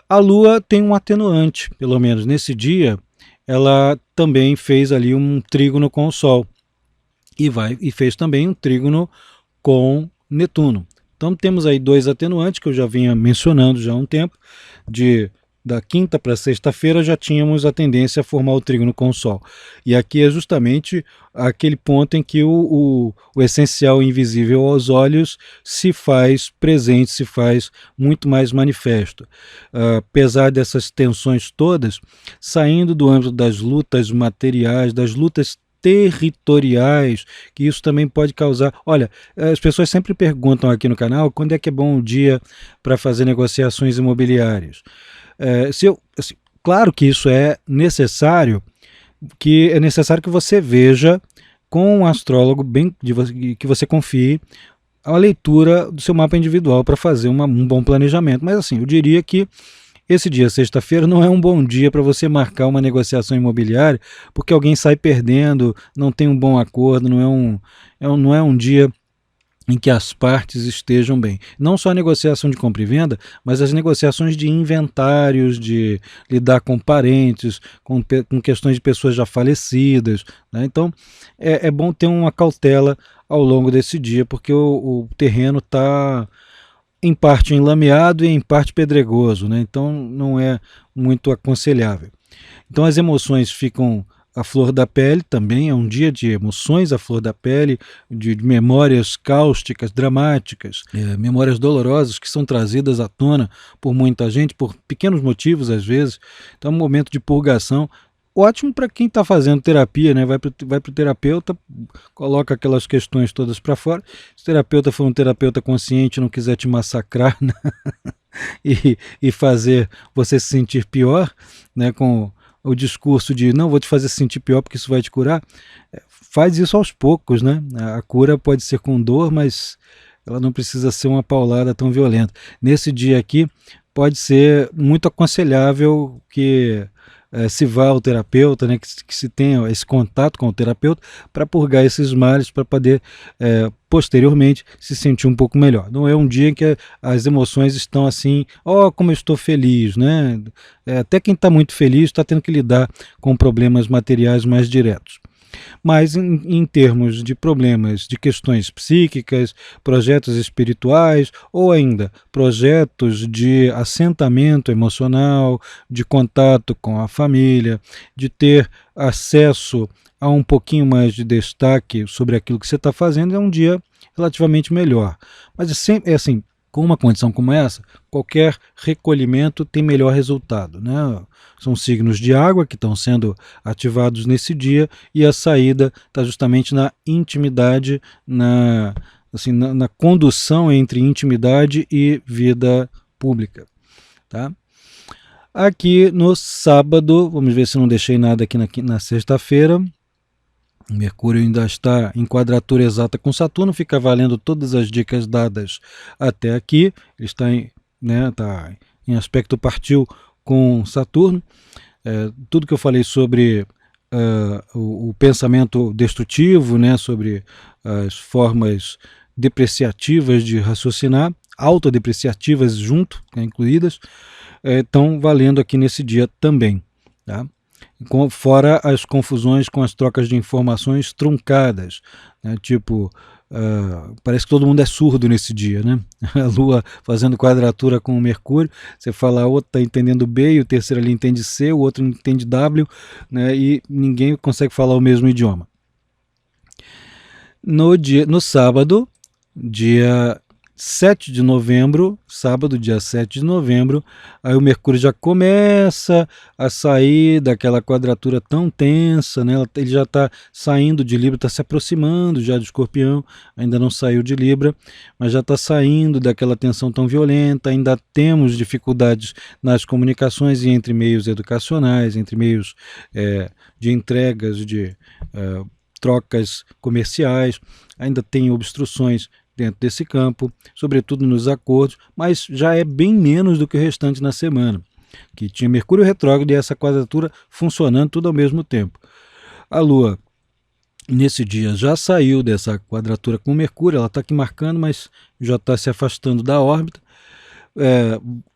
A Lua tem um atenuante, pelo menos nesse dia, ela também fez ali um trígono com o Sol e fez também um trígono com Netuno. Então temos aí dois atenuantes que eu já vinha mencionando já há um tempo, da quinta para sexta-feira já tínhamos a tendência a formar o trígono com o Sol. E aqui é justamente aquele ponto em que o essencial invisível aos olhos se faz presente, se faz muito mais manifesto. Apesar dessas tensões todas, saindo do âmbito das lutas materiais, das lutas territoriais, que isso também pode causar. Olha, as pessoas sempre perguntam aqui no canal quando é que é bom o dia para fazer negociações imobiliárias. Claro que isso é necessário, que você veja com um astrólogo que você confie a leitura do seu mapa individual para fazer um bom planejamento. Mas assim, eu diria que esse dia, sexta-feira, não é um bom dia para você marcar uma negociação imobiliária, porque alguém sai perdendo, não tem um bom acordo, não é um dia em que as partes estejam bem. Não só a negociação de compra e venda, mas as negociações de inventários, de lidar com parentes, com questões de pessoas já falecidas, né? Então, é bom ter uma cautela ao longo desse dia, porque o terreno está em parte enlameado e em parte pedregoso, né? Então não é muito aconselhável. Então as emoções ficam à flor da pele, também é um dia de emoções à flor da pele, de memórias cáusticas, dramáticas, memórias dolorosas que são trazidas à tona por muita gente, por pequenos motivos às vezes. Então é um momento de purgação, ótimo para quem está fazendo terapia, né? Vai para o terapeuta, coloca aquelas questões todas para fora. Se o terapeuta for um terapeuta consciente, não quiser te massacrar, né? e fazer você se sentir pior, né? Com o discurso de não, vou te fazer sentir pior porque isso vai te curar, faz isso aos poucos, né? A cura pode ser com dor, mas ela não precisa ser uma paulada tão violenta. Nesse dia aqui, pode ser muito aconselhável que se vá ao terapeuta, né, que se tenha esse contato com o terapeuta para purgar esses males, para poder posteriormente se sentir um pouco melhor. Não é um dia em que as emoções estão assim, como eu estou feliz, né? Até quem está muito feliz está tendo que lidar com problemas materiais mais diretos. Mas em termos de problemas, de questões psíquicas, projetos espirituais ou ainda projetos de assentamento emocional, de contato com a família, de ter acesso a um pouquinho mais de destaque sobre aquilo que você está fazendo, é um dia relativamente melhor. Mas é assim, com uma condição como essa, qualquer recolhimento tem melhor resultado, né? São signos de água que estão sendo ativados nesse dia e a saída está justamente na intimidade, na condução entre intimidade e vida pública. Tá? Aqui no sábado, vamos ver se não deixei nada aqui na sexta-feira. Mercúrio ainda está em quadratura exata com Saturno, fica valendo todas as dicas dadas até aqui. Ele está tá em aspecto partil com Saturno. Tudo que eu falei sobre o pensamento destrutivo, né, sobre as formas depreciativas de raciocinar, autodepreciativas junto, incluídas, estão valendo aqui nesse dia também. Tá? Fora as confusões com as trocas de informações truncadas, né? Tipo, parece que todo mundo é surdo nesse dia, né? A Lua fazendo quadratura com o Mercúrio, você fala, o outro está entendendo B, e o terceiro ali entende C, o outro entende W, né? E ninguém consegue falar o mesmo idioma. No sábado, dia 7 de novembro, sábado, dia 7 de novembro, aí o Mercúrio já começa a sair daquela quadratura tão tensa, né? Ele já está saindo de Libra, está se aproximando já de Escorpião, ainda não saiu de Libra, mas já está saindo daquela tensão tão violenta, ainda temos dificuldades nas comunicações e entre meios educacionais, entre meios de entregas, de trocas comerciais, ainda tem obstruções dentro desse campo, sobretudo nos acordos, mas já é bem menos do que o restante na semana, que tinha Mercúrio retrógrado e essa quadratura funcionando tudo ao mesmo tempo. A Lua, nesse dia, já saiu dessa quadratura com Mercúrio, ela está aqui marcando, mas já está se afastando da órbita,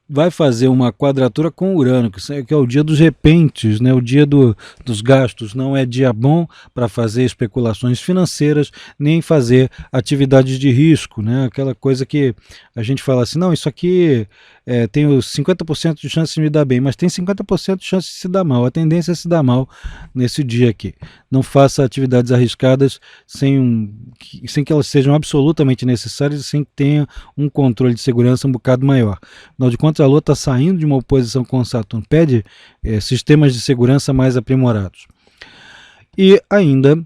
vai fazer uma quadratura com Urano, que é o dia dos repentes, né? O dia dos gastos. Não é dia bom para fazer especulações financeiras, nem fazer atividades de risco, né? Aquela coisa que a gente fala assim, não, isso aqui tem os 50% de chance de me dar bem, mas tem 50% de chance de se dar mal. A tendência é se dar mal nesse dia aqui. Não faça atividades arriscadas sem que elas sejam absolutamente necessárias e sem que tenha um controle de segurança um bocado maior. Afinal de contas, a Lua está saindo de uma oposição com Saturno, pede sistemas de segurança mais aprimorados. E ainda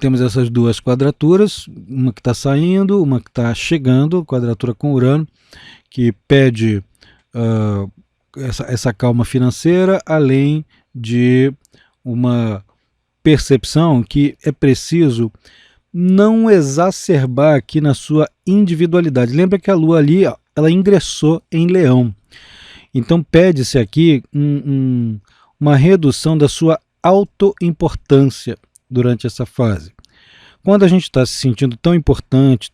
temos essas duas quadraturas, uma que está saindo, uma que está chegando, quadratura com Urano, que pede essa calma financeira, além de uma percepção que é preciso não exacerbar aqui na sua individualidade. Lembra que a Lua ali, ela ingressou em Leão. Então pede-se aqui uma redução da sua autoimportância durante essa fase. Quando a gente está se sentindo tão importante,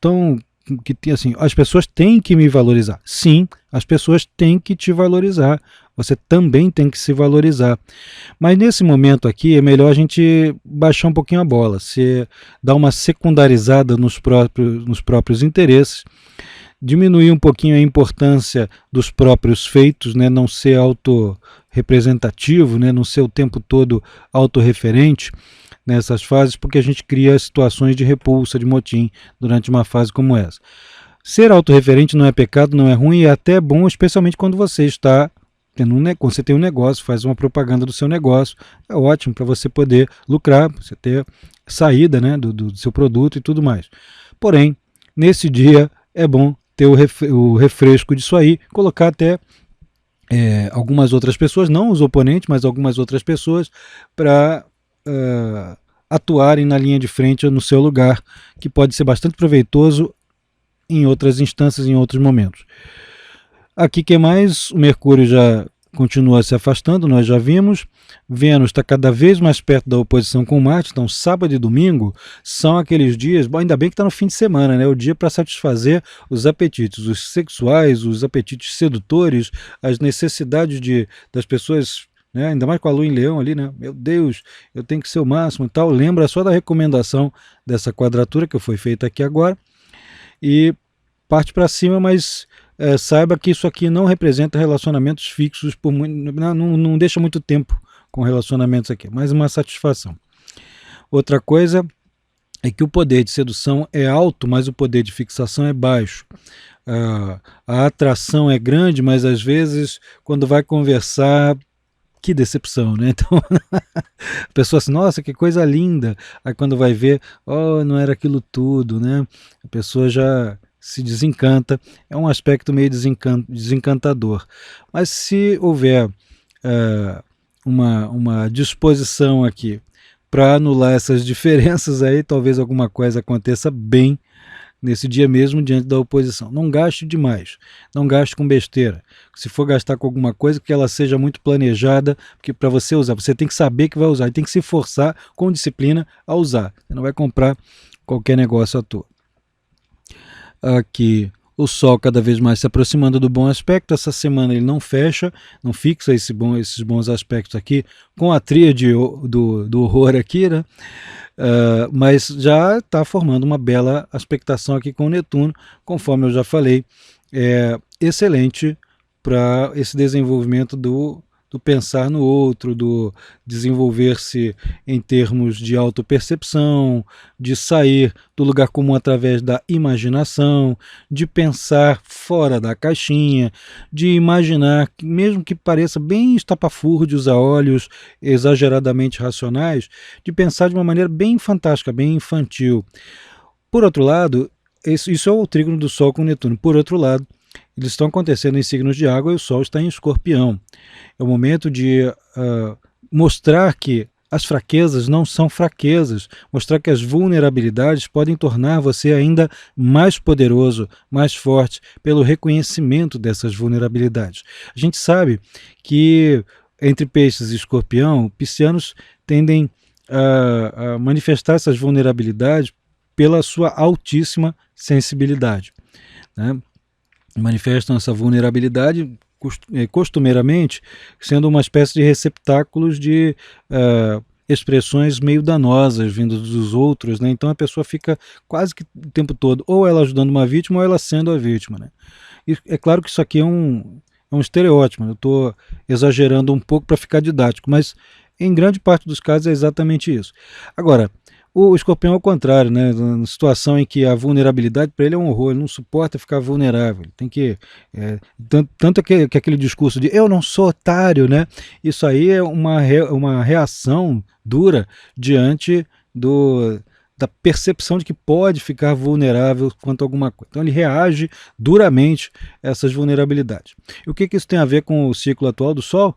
que assim, as pessoas têm que me valorizar. Sim, as pessoas têm que te valorizar. Você também tem que se valorizar. Mas nesse momento aqui é melhor a gente baixar um pouquinho a bola, dar uma secundarizada nos próprios interesses diminuir um pouquinho a importância dos próprios feitos, né? Não ser autorrepresentativo, né? Não ser o tempo todo autorreferente nessas fases, porque a gente cria situações de repulsa, de motim durante uma fase como essa. Ser autorreferente não é pecado, não é ruim, é até bom, especialmente quando você está quando você tem um negócio, faz uma propaganda do seu negócio, é ótimo para você poder lucrar, você ter saída, né, do seu produto e tudo mais. Porém, nesse dia é bom ter o refresco disso aí, colocar até algumas outras pessoas, não os oponentes, mas algumas outras pessoas, para atuarem na linha de frente no seu lugar, que pode ser bastante proveitoso em outras instâncias, em outros momentos. Aqui que mais? O Mercúrio já continua se afastando, nós já vimos. Vênus está cada vez mais perto da oposição com Marte, então sábado e domingo são aqueles dias, bom, ainda bem que está no fim de semana, né? O dia para satisfazer os apetites, os sexuais, os apetites sedutores, as necessidades das pessoas, né? Ainda mais com a Lua em Leão ali, né? Meu Deus, eu tenho que ser o máximo e tal. Lembra só da recomendação dessa quadratura que foi feita aqui agora e parte para cima, mas saiba que isso aqui não representa relacionamentos fixos, não deixa muito tempo com relacionamentos aqui, mais uma satisfação. Outra coisa é que o poder de sedução é alto, mas o poder de fixação é baixo. A atração é grande, mas às vezes quando vai conversar, que decepção, né? Então a pessoa assim, nossa, que coisa linda, aí quando vai ver, oh, não era aquilo tudo, né? A pessoa já se desencanta, é um aspecto meio desencantador. Mas se houver uma disposição aqui para anular essas diferenças aí, talvez alguma coisa aconteça bem nesse dia mesmo diante da oposição. Não gaste demais, não gaste com besteira. Se for gastar com alguma coisa, que ela seja muito planejada, porque para você usar, você tem que saber que vai usar, e tem que se forçar com disciplina a usar. Você não vai comprar qualquer negócio à toa. Aqui o Sol cada vez mais se aproximando do bom aspecto. Essa semana ele não fecha, não fixa esses bons aspectos aqui com a tríade do horror aqui, né? Mas já está formando uma bela aspectação aqui com o Netuno, conforme eu já falei, é excelente para esse desenvolvimento do pensar no outro, do desenvolver-se em termos de autopercepção, de sair do lugar comum através da imaginação, de pensar fora da caixinha, de imaginar, mesmo que pareça bem estapafúrdios a olhos exageradamente racionais, de pensar de uma maneira bem fantástica, bem infantil. Por outro lado, isso é o trígono do Sol com Netuno. Por outro lado, eles estão acontecendo em signos de água e o Sol está em Escorpião. É o momento de mostrar que as fraquezas não são fraquezas, mostrar que as vulnerabilidades podem tornar você ainda mais poderoso, mais forte, pelo reconhecimento dessas vulnerabilidades. A gente sabe que entre Peixes e Escorpião, piscianos tendem a manifestar essas vulnerabilidades pela sua altíssima sensibilidade, né? Manifestam essa vulnerabilidade costumeiramente sendo uma espécie de receptáculos de expressões meio danosas vindas dos outros, né? Então a pessoa fica quase que o tempo todo ou ela ajudando uma vítima ou ela sendo a vítima, né? E é claro que isso aqui é um estereótipo, eu estou exagerando um pouco para ficar didático, mas em grande parte dos casos é exatamente isso. Agora, o Escorpião é o contrário, né? Na situação em que a vulnerabilidade para ele é um horror, ele não suporta ficar vulnerável. Ele tem que tanto que aquele discurso de eu não sou otário, né? Isso aí é uma reação dura diante da percepção de que pode ficar vulnerável quanto a alguma coisa. Então ele reage duramente a essas vulnerabilidades. E o que isso tem a ver com o ciclo atual do Sol?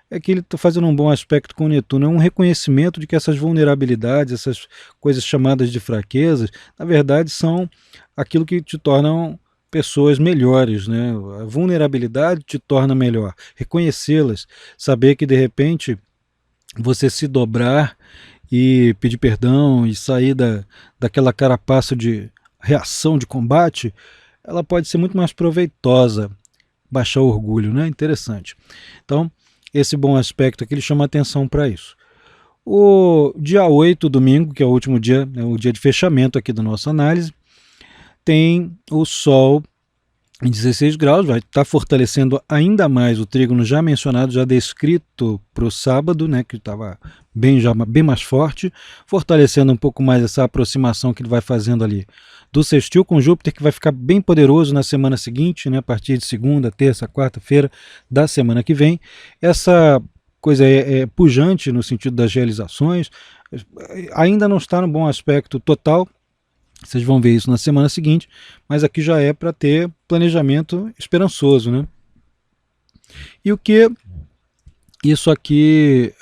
É que ele está fazendo um bom aspecto com o Netuno, é um reconhecimento de que essas vulnerabilidades, essas coisas chamadas de fraquezas, na verdade são aquilo que te tornam pessoas melhores, né? A vulnerabilidade te torna melhor, reconhecê-las, saber que de repente você se dobrar e pedir perdão e sair daquela carapaça de reação, de combate, ela pode ser muito mais proveitosa, baixar o orgulho, né? Interessante. Então, esse bom aspecto aqui ele chama atenção para isso. O dia 8, domingo, que é o último dia, né, o dia de fechamento aqui da nossa análise, tem o Sol em 16 graus, vai estar fortalecendo ainda mais o trígono já mencionado, já descrito para o sábado, né, que estava bem mais forte, fortalecendo um pouco mais essa aproximação que ele vai fazendo ali do sextil com Júpiter, que vai ficar bem poderoso na semana seguinte, né, a partir de segunda, terça, quarta-feira da semana que vem. Essa coisa é pujante no sentido das realizações, ainda não está no bom aspecto total. Vocês vão ver isso na semana seguinte, mas aqui já é para ter planejamento esperançoso, né? E o que isso aqui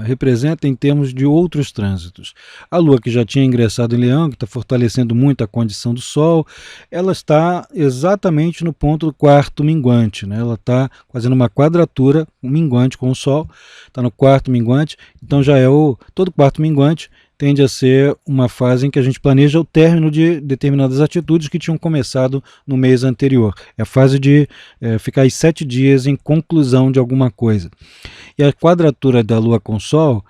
representa em termos de outros trânsitos? A Lua, que já tinha ingressado em Leão, que está fortalecendo muito a condição do Sol, ela está exatamente no ponto do quarto minguante, né? Ela está fazendo uma quadratura minguante com o Sol, está no quarto minguante, então já é todo quarto minguante tende a ser uma fase em que a gente planeja o término de determinadas atitudes que tinham começado no mês anterior. É a fase de ficar 7 dias em conclusão de alguma coisa. E a quadratura da Lua com o Sol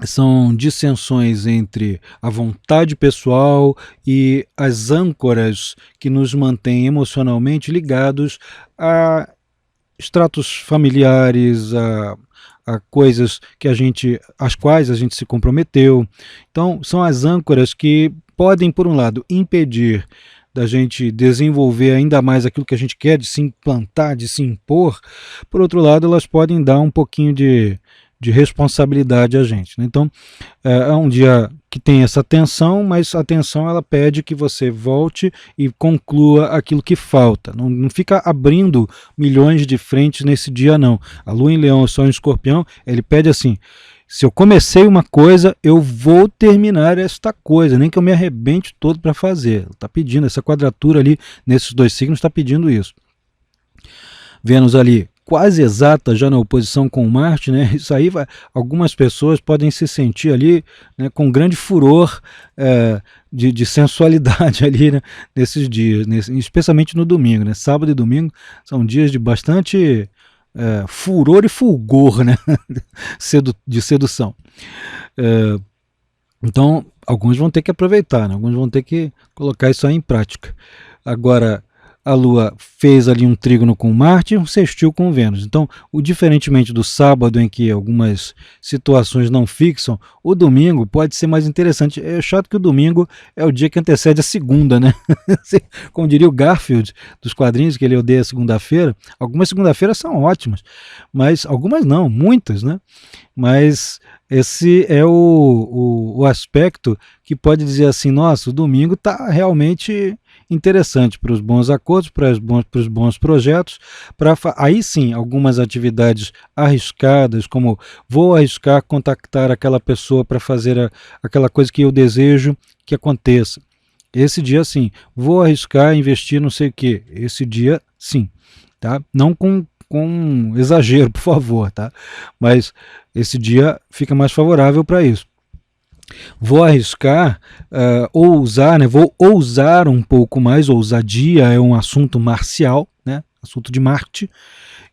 são dissensões entre a vontade pessoal e as âncoras que nos mantêm emocionalmente ligados a estratos familiares, a coisas que às quais a gente se comprometeu. Então, são as âncoras que podem, por um lado, impedir da gente desenvolver ainda mais aquilo que a gente quer, de se implantar, de se impor. Por outro lado, elas podem dar um pouquinho de responsabilidade a gente, né? Então, é um dia que tem essa tensão, mas a tensão ela pede que você volte e conclua aquilo que falta. Não fica abrindo milhões de frentes nesse dia, não. A Lua em Leão e o Sol em Escorpião, ele pede assim: se eu comecei uma coisa, eu vou terminar esta coisa, nem que eu me arrebente todo para fazer. Está pedindo, essa quadratura ali, nesses dois signos, está pedindo isso. Vênus ali quase exata já na oposição com Marte, né? Isso aí algumas pessoas podem se sentir ali, né, com grande furor de sensualidade ali, né, nesses dias, especialmente no domingo, né? Sábado e domingo são dias de bastante furor e fulgor, né? de sedução. Então, alguns vão ter que aproveitar, né? Alguns vão ter que colocar isso aí em prática. Agora, a Lua fez ali um trígono com Marte e um sextil com Vênus. Então, diferentemente do sábado, em que algumas situações não fixam, o domingo pode ser mais interessante. É chato que o domingo é o dia que antecede a segunda, né? Como diria o Garfield, dos quadrinhos, que ele odeia a segunda-feira. Algumas segunda-feiras são ótimas, mas algumas não, muitas, né? Mas esse é o aspecto que pode dizer assim: nossa, o domingo está realmente interessante para os bons acordos, para os bons projetos, aí sim algumas atividades arriscadas, como vou arriscar contactar aquela pessoa para fazer aquela coisa que eu desejo que aconteça. Esse dia sim, vou arriscar investir não sei o que, esse dia sim, tá? Não com exagero, por favor, tá? Mas esse dia fica mais favorável para isso. Vou arriscar ousar, né? Vou ousar um pouco mais. Ousadia é um assunto marcial, né? Assunto de Marte,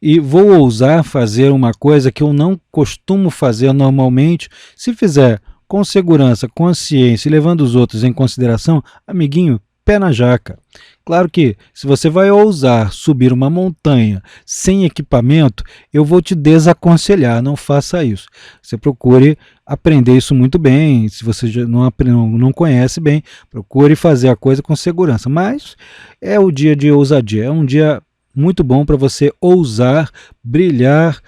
e vou ousar fazer uma coisa que eu não costumo fazer normalmente. Se fizer com segurança, consciência e levando os outros em consideração, amiguinho, pé na jaca. Claro que se você vai ousar subir uma montanha sem equipamento, eu vou te desaconselhar, não faça isso. Você procure aprender isso muito bem. Se você já não conhece bem, procure fazer a coisa com segurança. Mas é o dia de ousadia, é um dia muito bom para você ousar, brilhar,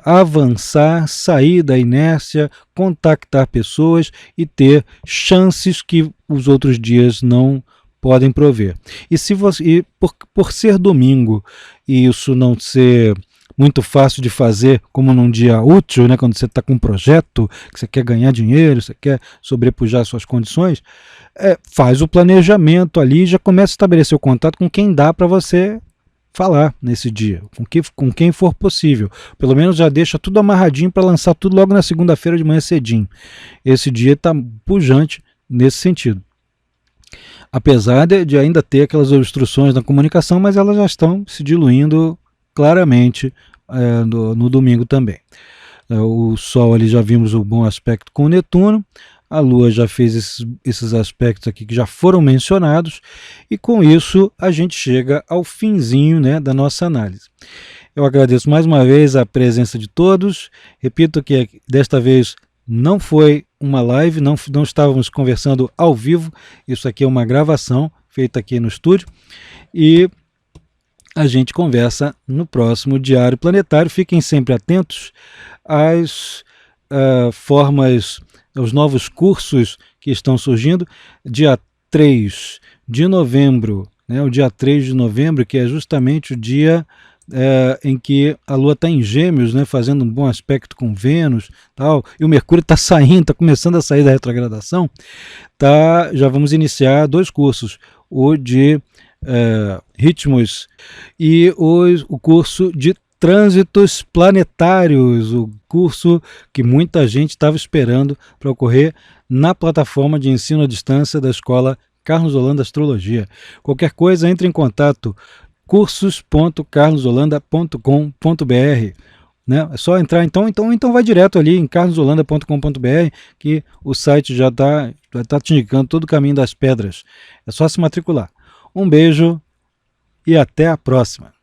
avançar, sair da inércia, contactar pessoas e ter chances que os outros dias não podem prover. E se você, por ser domingo e isso não ser muito fácil de fazer como num dia útil, né, quando você está com um projeto, que você quer ganhar dinheiro, você quer sobrepujar suas condições, faz o planejamento ali e já começa a estabelecer o contato com quem dá para você falar nesse dia, com quem for possível. Pelo menos já deixa tudo amarradinho para lançar tudo logo na segunda-feira de manhã cedinho. Esse dia está pujante nesse sentido. Apesar de ainda ter aquelas obstruções na comunicação, mas elas já estão se diluindo claramente no domingo também. O Sol ali já vimos o bom aspecto com o Netuno, A Lua já fez esses aspectos aqui que já foram mencionados, e com isso a gente chega ao finzinho, né, da nossa análise. Eu agradeço mais uma vez a presença de todos. Repito que desta vez não foi uma live, não estávamos conversando ao vivo. Isso aqui é uma gravação feita aqui no estúdio. E a gente conversa no próximo Diário Planetário. Fiquem sempre atentos às formas, aos novos cursos que estão surgindo. Dia 3 de novembro, né, o dia 3 de novembro, que é justamente o dia em que a Lua está em Gêmeos, né, fazendo um bom aspecto com Vênus, tal, e o Mercúrio está saindo, está começando a sair da retrogradação. Já vamos iniciar 2 cursos, o de ritmos e o curso de trânsitos planetários, o curso que muita gente estava esperando para ocorrer na plataforma de ensino à distância da Escola Carlos Holanda Astrologia. Qualquer coisa, entre em contato cursos.carlosholanda.com.br, né? É só entrar, então vai direto ali em carlosholanda.com.br, que o site já está te indicando todo o caminho das pedras. É só se matricular. Um beijo e até a próxima.